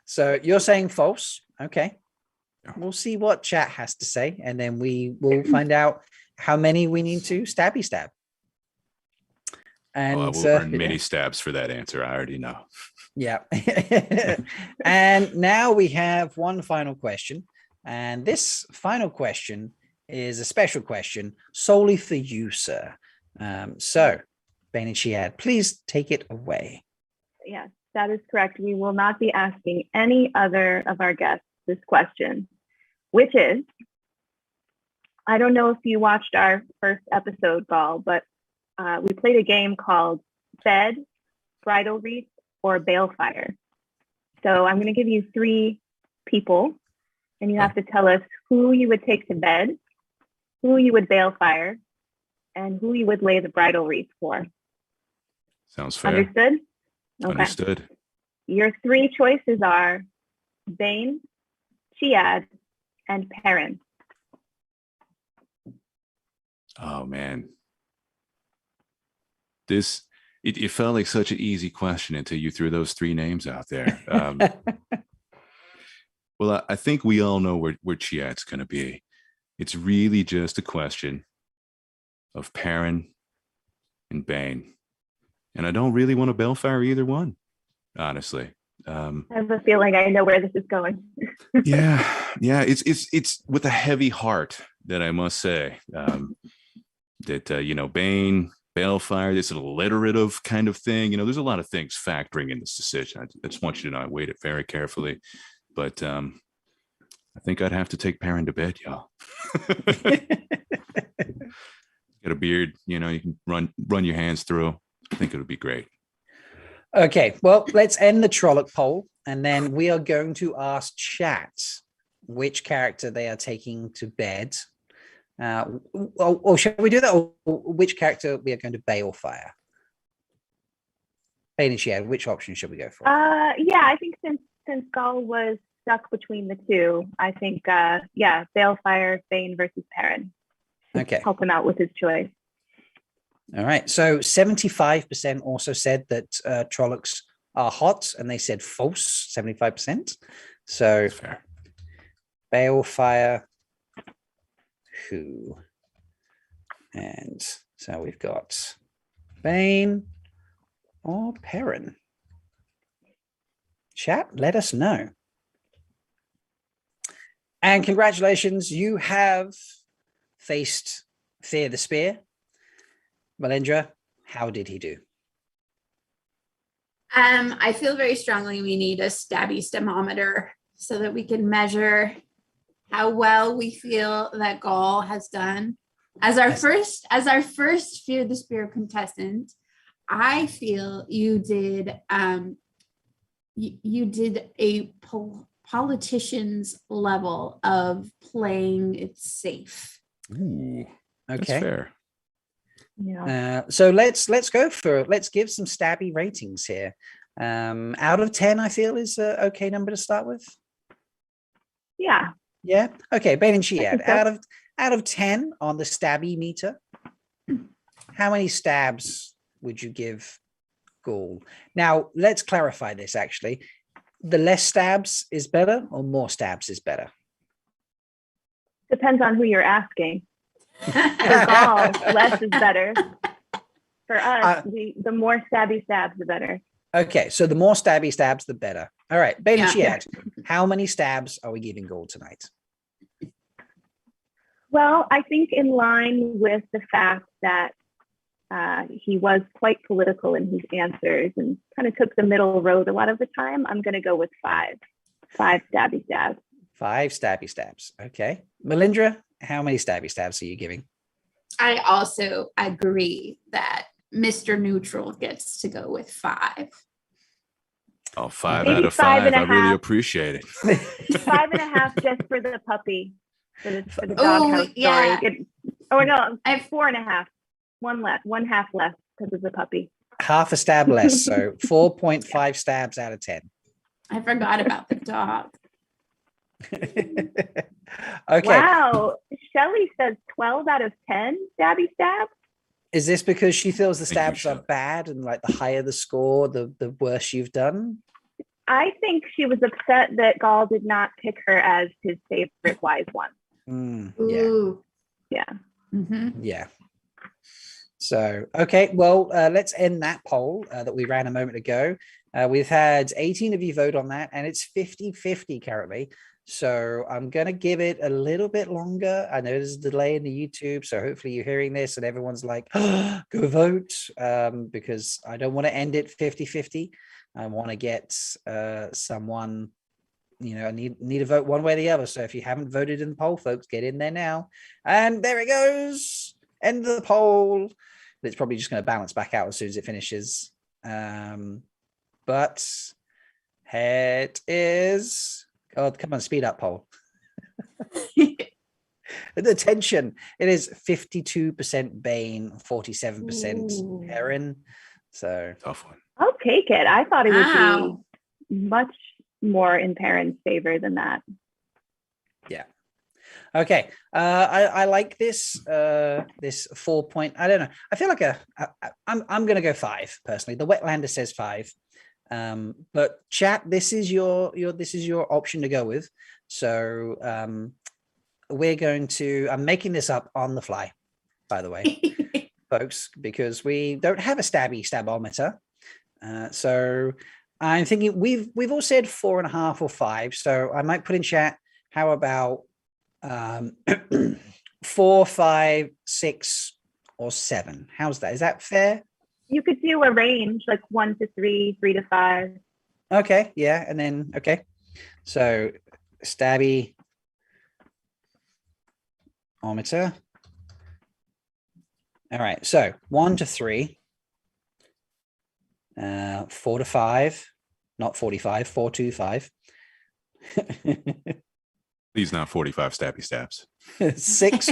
Speaker 1: So you're saying false. Okay. We'll see what chat has to say, and then we will find out how many we need to stabby stab. And
Speaker 2: I will earn many stabs for that answer. I already know.
Speaker 1: Yeah. And now we have one final question. And this final question is a special question solely for you, sir. So, Bain&Chiad, please take it away.
Speaker 3: Yes, that is correct. We will not be asking any other of our guests this question, which is, I don't know if you watched our first episode, Gaul, but we played a game called Bed, Bridal Wreath, or Balefire. So I'm going to give you 3 people, and you have to tell us who you would take to bed, who you would balefire, and who you would lay the bridal wreath for.
Speaker 2: Sounds fair.
Speaker 3: Understood? Okay.
Speaker 2: Understood.
Speaker 3: Your 3 choices are Bain, Chiad, and Perrin.
Speaker 2: Oh, man. It felt like such an easy question until you threw those 3 names out there. Well, I think we all know where Chiad's going to be. It's really just a question of Perrin and Bain. And I don't really want to balefire either one, honestly.
Speaker 3: I have a feeling I know where this is going.
Speaker 2: yeah. It's with a heavy heart that I must say that, Bain, balefire, this alliterative kind of thing. There's a lot of things factoring in this decision. I just want you to know I weighed it very carefully. But I think I'd have to take Perrin to bed, y'all. Get a beard, you can run your hands through. I think it would be great.
Speaker 1: Okay, well, let's end the Trolloc poll, and then we are going to ask chat which character they are taking to bed. Or shall we do that? Or which character we are going to balefire? Bain&Chiad, which option should we go for?
Speaker 3: Yeah, I think since Gaul was stuck between the 2, I think balefire, Bain versus Perrin.
Speaker 1: Okay.
Speaker 3: Help him out with his choice.
Speaker 1: All right. So 75% also said that Trollocs are hot, and they said false, 75%. So
Speaker 2: that's fair.
Speaker 1: Balefire, who? And so we've got Bain or Perrin. Chat, let us know. And congratulations, you have faced Fear the Spear. Melindhra, how did he do?
Speaker 4: I feel very strongly we need a stabby stemometer so that we can measure how well we feel that Gaul has done. As our first Fear the Spear contestant, I feel you did you did a politician's level of playing it safe.
Speaker 2: Ooh,
Speaker 1: okay.
Speaker 2: That's fair.
Speaker 3: Yeah.
Speaker 1: So let's give some stabby ratings here. Out of 10, I feel is an okay number to start with.
Speaker 3: Yeah.
Speaker 1: Yeah. Okay. Bain&Chiad,
Speaker 3: think so.
Speaker 1: out of 10 on the stabby meter, how many stabs would you give Gaul? Now, let's clarify this actually. The less stabs is better or more stabs is better?
Speaker 3: Depends on who you're asking. For Gaul, less is better. For us, the more stabby stabs, the better.
Speaker 1: Okay, so the more stabby stabs, the better. All right, Bain&Chiad,
Speaker 4: Yeah.
Speaker 1: how many stabs are we giving Gaul tonight?
Speaker 3: Well, I think in line with the fact that he was quite political in his answers and kind of took the middle road a lot of the time, I'm going to go with 5. 5 stabby stabs.
Speaker 1: 5 stabby stabs. Okay. Melindhra, how many stabby stabs are you giving?
Speaker 4: I also agree that Mr. Neutral gets to go with 5.
Speaker 2: Oh, 5
Speaker 3: Maybe
Speaker 2: out of
Speaker 3: 5
Speaker 2: 5.
Speaker 3: and a
Speaker 2: I really
Speaker 3: half.
Speaker 2: appreciate it.
Speaker 3: 5.5 just for the puppy, for the
Speaker 4: Oh,
Speaker 3: doghouse
Speaker 4: yeah.
Speaker 3: story. Oh no, I have 4.5. One half less because of the puppy.
Speaker 1: Half a stab less, so 4.5 stabs out of 10.
Speaker 4: I forgot about the dog.
Speaker 1: Okay.
Speaker 3: Wow, Shelly says 12 out of 10 stabby stabs.
Speaker 1: Is this because she feels the
Speaker 2: Thank you,
Speaker 1: stabs are
Speaker 2: Shelley.
Speaker 1: bad and like the higher the score, the worse you've done?
Speaker 3: I think she was upset that Gaul did not pick her as his favorite wise one.
Speaker 1: Yeah.
Speaker 4: Ooh.
Speaker 3: Yeah.
Speaker 4: Mhm.
Speaker 1: Yeah. So, okay, well, let's end that poll that we ran a moment ago. We've had 18 of you vote on that, and it's 50-50 currently. So I'm going to give it a little bit longer. I know there's a delay in the YouTube, so hopefully you're hearing this and everyone's like, oh, go vote, because I don't want to end it 50-50. I want to get someone, I need to vote one way or the other. So if you haven't voted in the poll, folks, get in there now. And there it goes. End of the poll. It's probably just going to balance back out as soon as it finishes. But it is, God, come on, speed up, poll. The tension, it is 52% Bane, 47% Perrin. So
Speaker 2: Tough one.
Speaker 3: I'll take it. I thought it would
Speaker 4: Wow.
Speaker 3: be much more in Perrin's favor than that.
Speaker 1: yeah. Okay. I like this 4 point. I don't know. I feel like I'm gonna go 5 personally. The Wetlander says 5. But chat, this is your option to go with. So we're going to, I'm making this up on the fly, by the way, folks, because we don't have a stabometer. So I'm thinking we've all said 4.5 or 5. So I might put in chat, how about 4, 5, 6, or 7? How's that? Is that fair?
Speaker 3: You could do a range like 1 to 3, 3 to 5.
Speaker 1: Okay, yeah, and then okay. So stabby ometer. All right, so 1 to 3, 4 to 5, not 45, 4 to 5.
Speaker 2: These not 45 stabby stabs.
Speaker 1: 6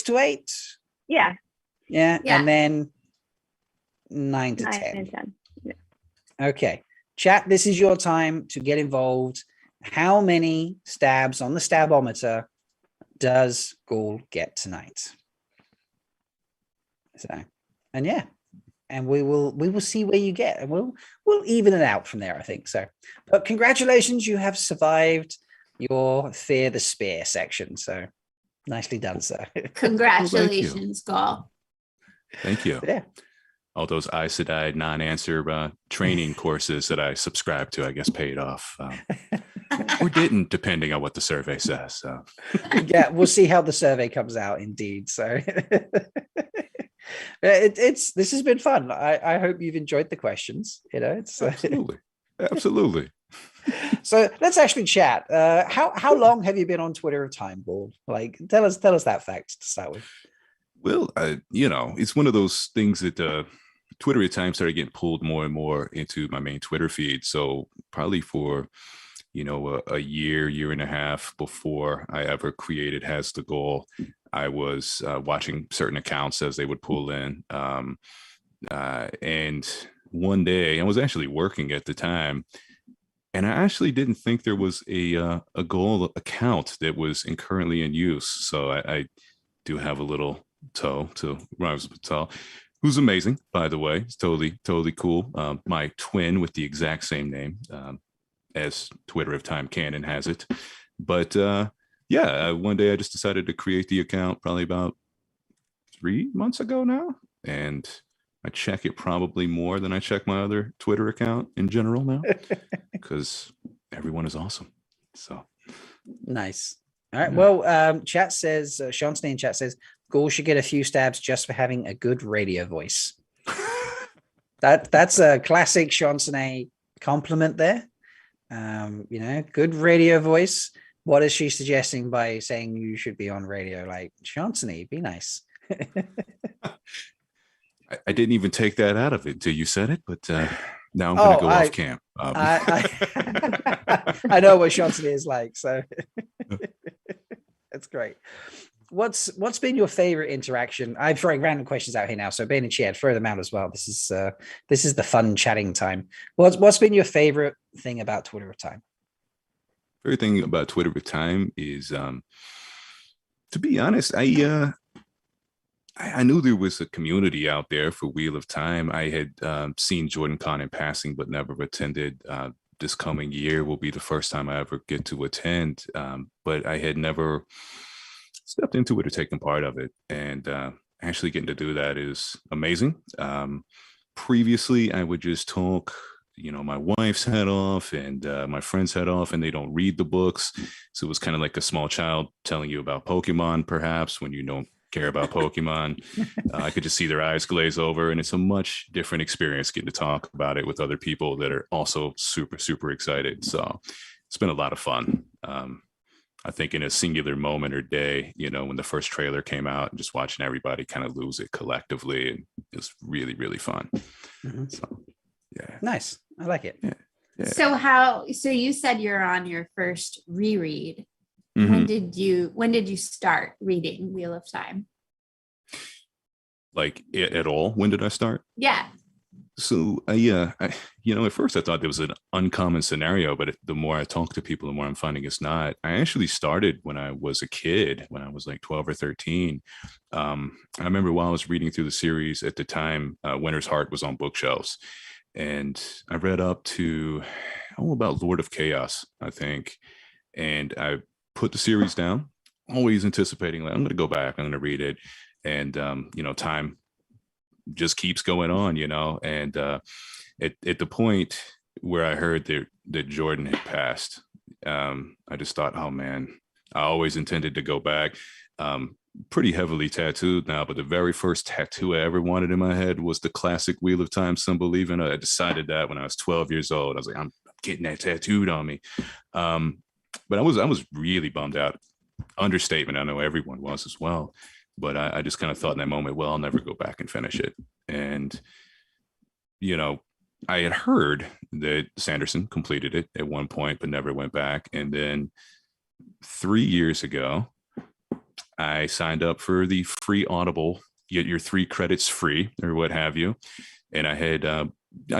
Speaker 1: to 8.
Speaker 3: Yeah.
Speaker 1: Yeah,
Speaker 4: Yeah.
Speaker 1: and then 9 to
Speaker 3: 9
Speaker 1: 10.
Speaker 3: and 10. Yeah.
Speaker 1: Okay, chat, this is your time to get involved. How many stabs on the stabometer does Gaul get tonight? So, and yeah, and we will see where you get, and we'll even it out from there, I think. So, but congratulations, you have survived your Fear the Spear section. So nicely done, sir.
Speaker 4: Congratulations, Gaul.
Speaker 2: Thank you.
Speaker 1: Yeah.
Speaker 2: All those Aes Sedai non-answer training courses that I subscribed to, I guess, paid off. Or didn't, depending on what the survey says. So.
Speaker 1: Yeah, we'll see how the survey comes out, indeed. So this has been fun. I hope you've enjoyed the questions. It's
Speaker 2: Absolutely.
Speaker 1: So let's actually chat. How long have you been on Twitter of time, Gaul? Like, tell us that fact to start with.
Speaker 2: Well, it's one of those things that Twitter at times started getting pulled more and more into my main Twitter feed. So probably for a year and a half before I ever created Has the Goal, I was watching certain accounts as they would pull in. And one day I was actually working at the time, and I actually didn't think there was a Gaul account that was currently in use. So I do have a little toe to Rhymes Patel, who's amazing, by the way. It's totally cool. My twin with the exact same name, as Twitter of Time Canon has it. But yeah, one day I just decided to create the account probably about 3 months ago now. And I check it probably more than I check my other Twitter account in general now, because everyone is awesome. So
Speaker 1: nice. All right. Well, chat says, Sean Snee in chat says, Gaul should get a few stabs just for having a good radio voice. That's a classic Sean Snee compliment there. Good radio voice. What is she suggesting by saying you should be on radio? Like, Sean Snee, be nice.
Speaker 2: I didn't even take that out of it until you said it, but now I'm going to go off camp.
Speaker 1: I know what Sean Snee is like, so that's great. What's been your favorite interaction? I'm throwing random questions out here now, so Bain&Chiad, throw them out as well. This is the fun chatting time. What's been your favorite thing about Twitter of Time?
Speaker 2: Favorite thing about Twitter of Time is, to be honest, I knew there was a community out there for Wheel of Time. I had seen Jordan Con in passing, but never attended. This coming year will be the first time I ever get to attend, but I had never stepped into it or taken part of it. And actually getting to do that is amazing. Previously, I would just talk, my wife's head off and my friend's head off, and they don't read the books. So it was kind of like a small child telling you about Pokemon, perhaps, when you don't care about Pokemon. I could just see their eyes glaze over, and it's a much different experience getting to talk about it with other people that are also super excited. So it's been a lot of fun. I think in a singular moment or day, when the first trailer came out, and just watching everybody kind of lose it collectively, and it was really fun.
Speaker 1: Mm-hmm.
Speaker 2: So yeah,
Speaker 1: nice. I like it.
Speaker 2: Yeah.
Speaker 4: So you said you're on your first reread.
Speaker 2: Mm-hmm.
Speaker 4: When did you start reading Wheel of Time?
Speaker 2: Like at all? When did I start?
Speaker 4: Yeah.
Speaker 2: So at first I thought there was an uncommon scenario, but the more I talk to people, the more I'm finding it's not. I actually started when I was a kid, when I was like 12 or 13. I remember while I was reading through the series at the time, Winter's Heart was on bookshelves, and I read up to about Lord of Chaos, I think, and I put the series down, always anticipating like I'm going to go back, I'm going to read it, and time just keeps going on, and at the point where I heard that Jordan had passed, I just thought, oh man, I always intended to go back. Pretty heavily tattooed now, but the very first tattoo I ever wanted in my head was the classic Wheel of Time symbol. Even I decided that when I was 12 years old. I was like, I'm getting that tattooed on me. But I was really bummed out. Understatement. I know everyone was as well. But I just kind of thought in that moment, well, I'll never go back and finish it. And, I had heard that Sanderson completed it at one point, but never went back. And then 3 years ago, I signed up for the free Audible, get your 3 credits free or what have you. And I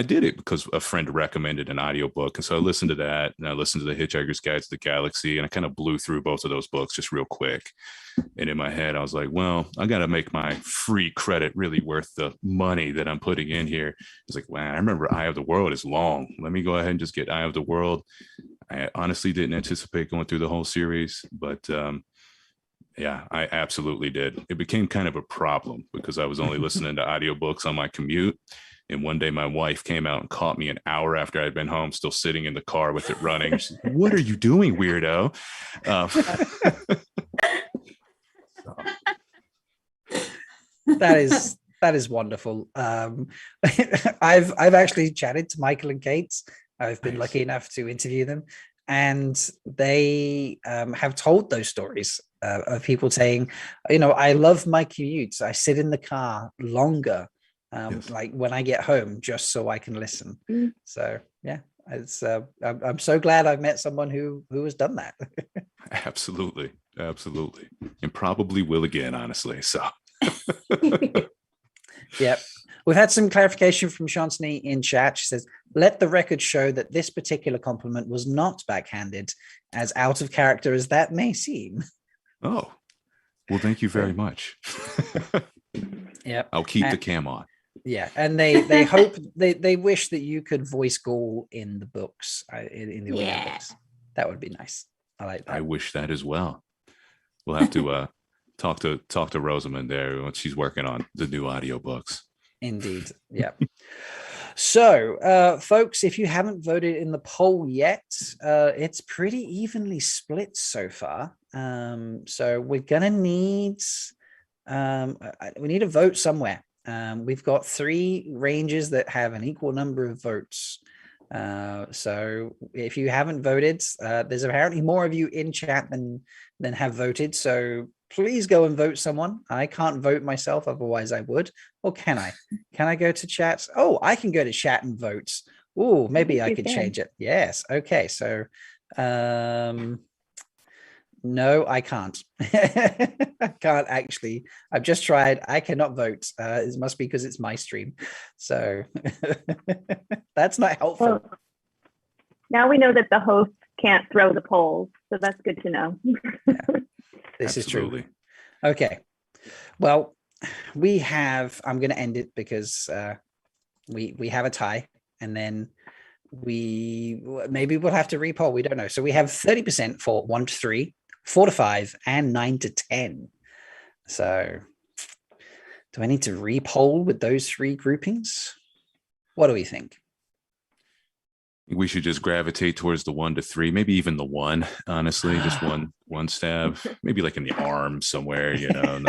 Speaker 2: did it because a friend recommended an audiobook. And so I listened to that, and I listened to The Hitchhiker's Guide to the Galaxy, and I kind of blew through both of those books just real quick. And in my head, I was like, well, I got to make my free credit really worth the money that I'm putting in here. It's like, wow, I remember Eye of the World is long. Let me go ahead and just get Eye of the World. I honestly didn't anticipate going through the whole series, but yeah, I absolutely did. It became kind of a problem because I was only listening to audiobooks on my commute. And one day my wife came out and caught me an hour after I'd been home, still sitting in the car with it running. She said, what are you doing, weirdo?
Speaker 1: That is wonderful. I've actually chatted to Michael and Kate. I've been lucky enough to interview them, and they have told those stories of people saying, I love my commutes. I sit in the car longer, like when I get home, just so I can listen. So yeah, it's I'm so glad I've met someone who has done that.
Speaker 2: Absolutely, and probably will again, honestly. So
Speaker 1: yep. We've had some clarification from Shantini in chat. She says, let the record show that this particular compliment was not backhanded, as out of character as that may seem.
Speaker 2: Oh, well, thank you very much.
Speaker 1: Yeah,
Speaker 2: I'll keep the cam on.
Speaker 1: Yeah, and they hope they wish that you could voice Gaul in the books, in the audio books. That would be nice. I like that.
Speaker 2: I wish that as well. We'll have to talk to Rosamund there when she's working on the new audiobooks.
Speaker 1: Indeed. Yeah. So, folks, if you haven't voted in the poll yet, it's pretty evenly split so far. So we're gonna need we need a vote somewhere. We've got 3 ranges that have an equal number of votes. So if you haven't voted, there's apparently more of you in chat than have voted. So please go and vote someone. I can't vote myself, otherwise I would. Or can I? Can I go to chat? Oh, I can go to chat and vote. Oh, maybe I could change it. Yes. Okay. So no, I can't. I can't actually. I've just tried. I cannot vote. It must be because it's my stream. So that's not helpful.
Speaker 3: Well, now we know that the host can't throw the polls. So that's good to know.
Speaker 1: Yeah, this
Speaker 2: Absolutely.
Speaker 1: is true. Okay. Well, we have, I'm going to end it because we have a tie, and then maybe we'll have to repoll. We don't know. So we have 30% for 1 to 3. 4 to 5, and 9 to 10. So do I need to repoll with those 3 groupings? What do we think?
Speaker 2: We should just gravitate towards the 1 to 3, maybe even the 1, honestly, just one stab, maybe like in the arm somewhere, you know.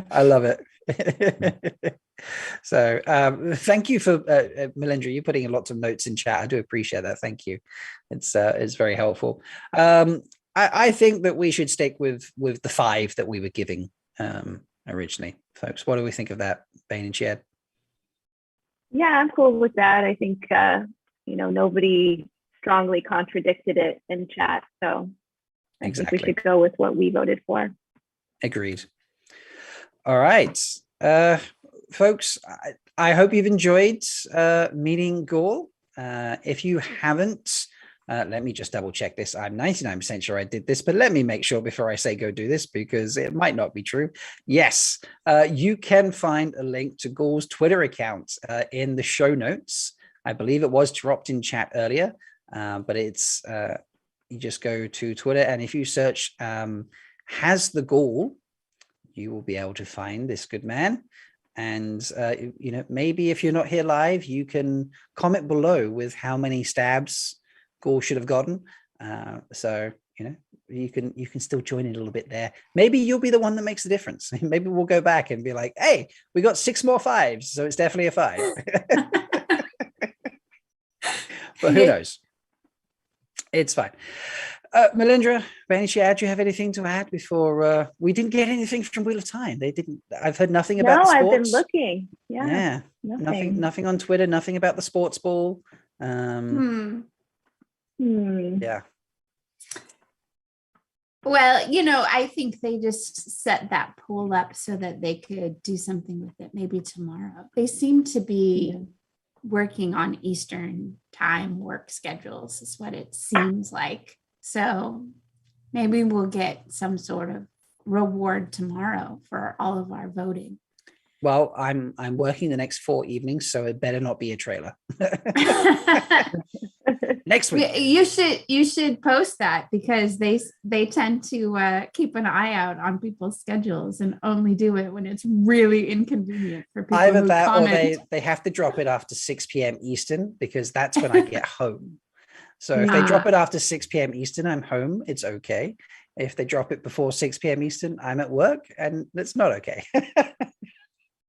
Speaker 1: I love it. So thank you for Melindhra, you putting in lots of notes in chat. I do appreciate that. Thank you. It's very helpful. I think that we should stick with the 5 that we were giving originally, folks. What do we think of that, Bain&Chiad?
Speaker 3: Yeah, I'm cool with that. I think nobody strongly contradicted it in chat, so I think we should go with what we voted for.
Speaker 1: Agreed. All right. Folks, I hope you've enjoyed meeting Gaul. If you haven't, let me just double check this. I'm 99% sure I did this, but let me make sure before I say go do this, because it might not be true. Yes, you can find a link to Gaul's Twitter account in the show notes. I believe it was dropped in chat earlier, but it's you just go to Twitter, and if you search has the Gaul, you will be able to find this good man. And maybe if you're not here live, you can comment below with how many stabs Gaul should have gotten. So you can still join in a little bit there. Maybe you'll be the one that makes the difference. Maybe we'll go back and be like, hey, we got 6 more 5s, so it's definitely a 5. But who knows? It's fine. Melindhra, Bain&Chiad, do you have anything to add before we didn't get anything from Wheel of Time? They didn't. I've heard nothing about the sports.
Speaker 3: No, I've been looking. Yeah.
Speaker 1: Nothing on Twitter, nothing about the sports ball. Yeah.
Speaker 4: Well, I think they just set that poll up so that they could do something with it maybe tomorrow. They seem to be working on Eastern time work schedules, is what it seems like. So maybe we'll get some sort of reward tomorrow for all of our voting.
Speaker 1: Well, I'm working the next 4 evenings, so it better not be a trailer. Next week.
Speaker 4: You should post that, because they tend to keep an eye out on people's schedules and only do it when it's really inconvenient for people.
Speaker 1: Either that comment. Or they have to drop it after 6 p.m. Eastern, because that's when I get home. So if they drop it after 6 p.m. Eastern, I'm home. It's okay. If they drop it before 6 p.m. Eastern, I'm at work, and it's not okay.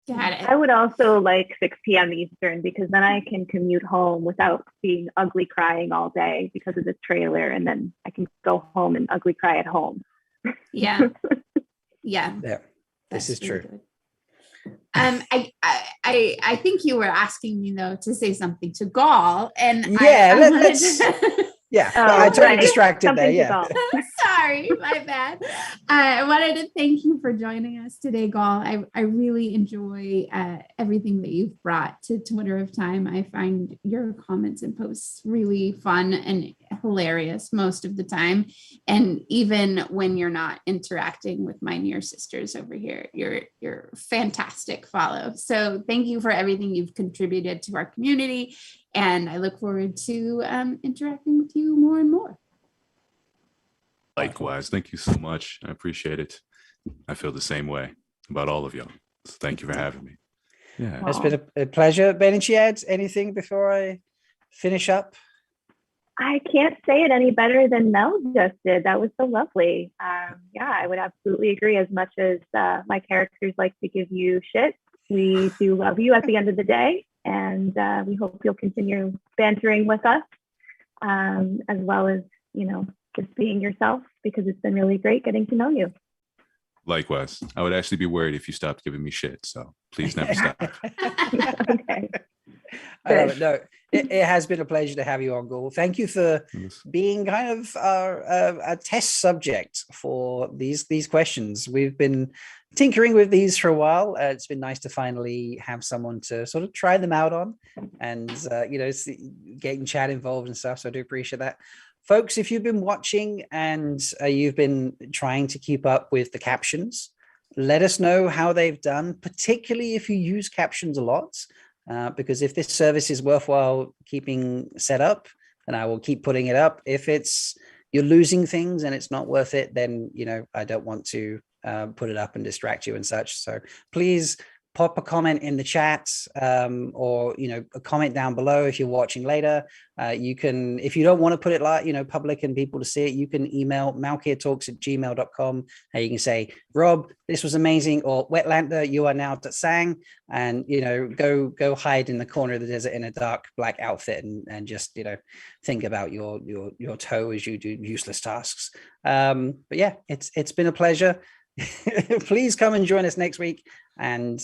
Speaker 4: Got it.
Speaker 3: I would also like 6 p.m. Eastern, because then I can commute home without being ugly crying all day because of this trailer, and then I can go home and ugly cry at home.
Speaker 4: Yeah. Yeah.
Speaker 1: Yeah. This is true.
Speaker 4: Good. I think you were asking me though to say something to Gaul, and
Speaker 1: let's. Yeah, I totally distracted
Speaker 3: something
Speaker 1: there. Yeah.
Speaker 4: Sorry, my bad. I wanted to thank you for joining us today, Gaul. I really enjoy everything that you've brought to Twitter of Time. I find your comments and posts really fun and hilarious most of the time. And even when you're not interacting with my near sisters over here, you're fantastic follow. So thank you for everything you've contributed to our community. And I look forward to interacting with you more and more.
Speaker 2: Likewise. Thank you so much. I appreciate it. I feel the same way about all of y'all. So thank you for having me. Yeah.
Speaker 1: It's been a pleasure. Bain&Chiad, anything before I finish up?
Speaker 3: I can't say it any better than Mel just did. That was so lovely. Yeah, I would absolutely agree. As much as my characters like to give you shit, we do love you at the end of the day. And we hope you'll continue bantering with us, as well as, just being yourself, because it's been really great getting to know you.
Speaker 2: Likewise. I would actually be worried if you stopped giving me shit. So please never stop.
Speaker 3: Okay.
Speaker 1: I love it. No, it has been a pleasure to have you on, Gaul. Thank you for being kind of a test subject for these questions. We've been tinkering with these for a while. It's been nice to finally have someone to sort of try them out on, and getting chat involved and stuff. So I do appreciate that. Folks, if you've been watching and you've been trying to keep up with the captions, let us know how they've done, particularly if you use captions a lot, because if this service is worthwhile keeping set up, then I will keep putting it up. If you're losing things and it's not worth it, then, I don't want to put it up and distract you and such. So please pop a comment in the chat, or a comment down below if you're watching later. You can, if you don't want to put it public and people to see it, you can email malkiertalks@gmail.com. You can say, Rob, this was amazing, or Wetlander, you are now Sang, and go hide in the corner of the desert in a dark black outfit and just think about your toe as you do useless tasks. But yeah, it's been a pleasure. Please come and join us next week, and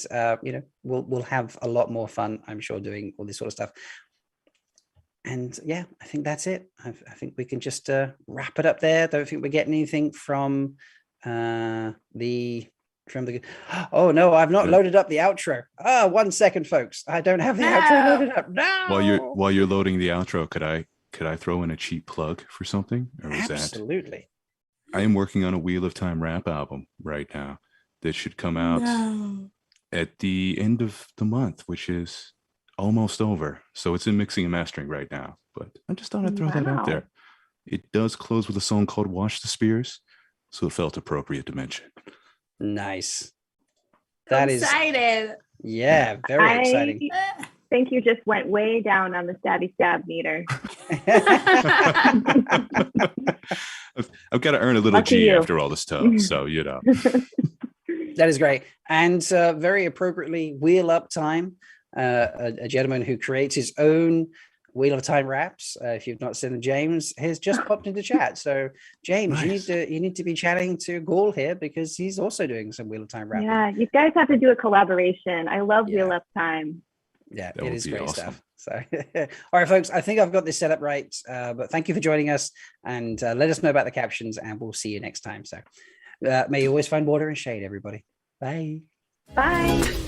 Speaker 1: we'll have a lot more fun, I'm sure, doing all this sort of stuff. And yeah, I think that's it. I think we can just wrap it up there. Don't think we're getting anything from the oh no, I've not loaded up the outro. 1 second, folks, I don't have the outro loaded up. No.
Speaker 2: While you're loading the outro, could I throw in a cheap plug for something? Or is
Speaker 1: Absolutely.
Speaker 2: I am working on a Wheel of Time rap album right now that should come out at the end of the month, which is almost over. So it's in mixing and mastering right now. But I just thought I'd throw that out there. It does close with a song called Wash the Spears, so it felt appropriate to mention.
Speaker 1: Nice.
Speaker 4: That is excited.
Speaker 1: Yeah, very exciting.
Speaker 3: I think you just went way down on the stabby stab meter.
Speaker 2: I've got to earn a little G after all this stuff, so
Speaker 1: That is great. And very appropriately, Wheel Up Time, a gentleman who creates his own Wheel of Time raps. If you've not seen James, has just popped into chat. So James, nice. you need to be chatting to Gaul here, because he's also doing some Wheel of Time rapping.
Speaker 3: Yeah, you guys have to do a collaboration. I love Wheel Up Time.
Speaker 1: Yeah, it is great stuff. So, all right, folks, I think I've got this set up right. But thank you for joining us, and let us know about the captions, and we'll see you next time. So may you always find water and shade, everybody. Bye.
Speaker 3: Bye.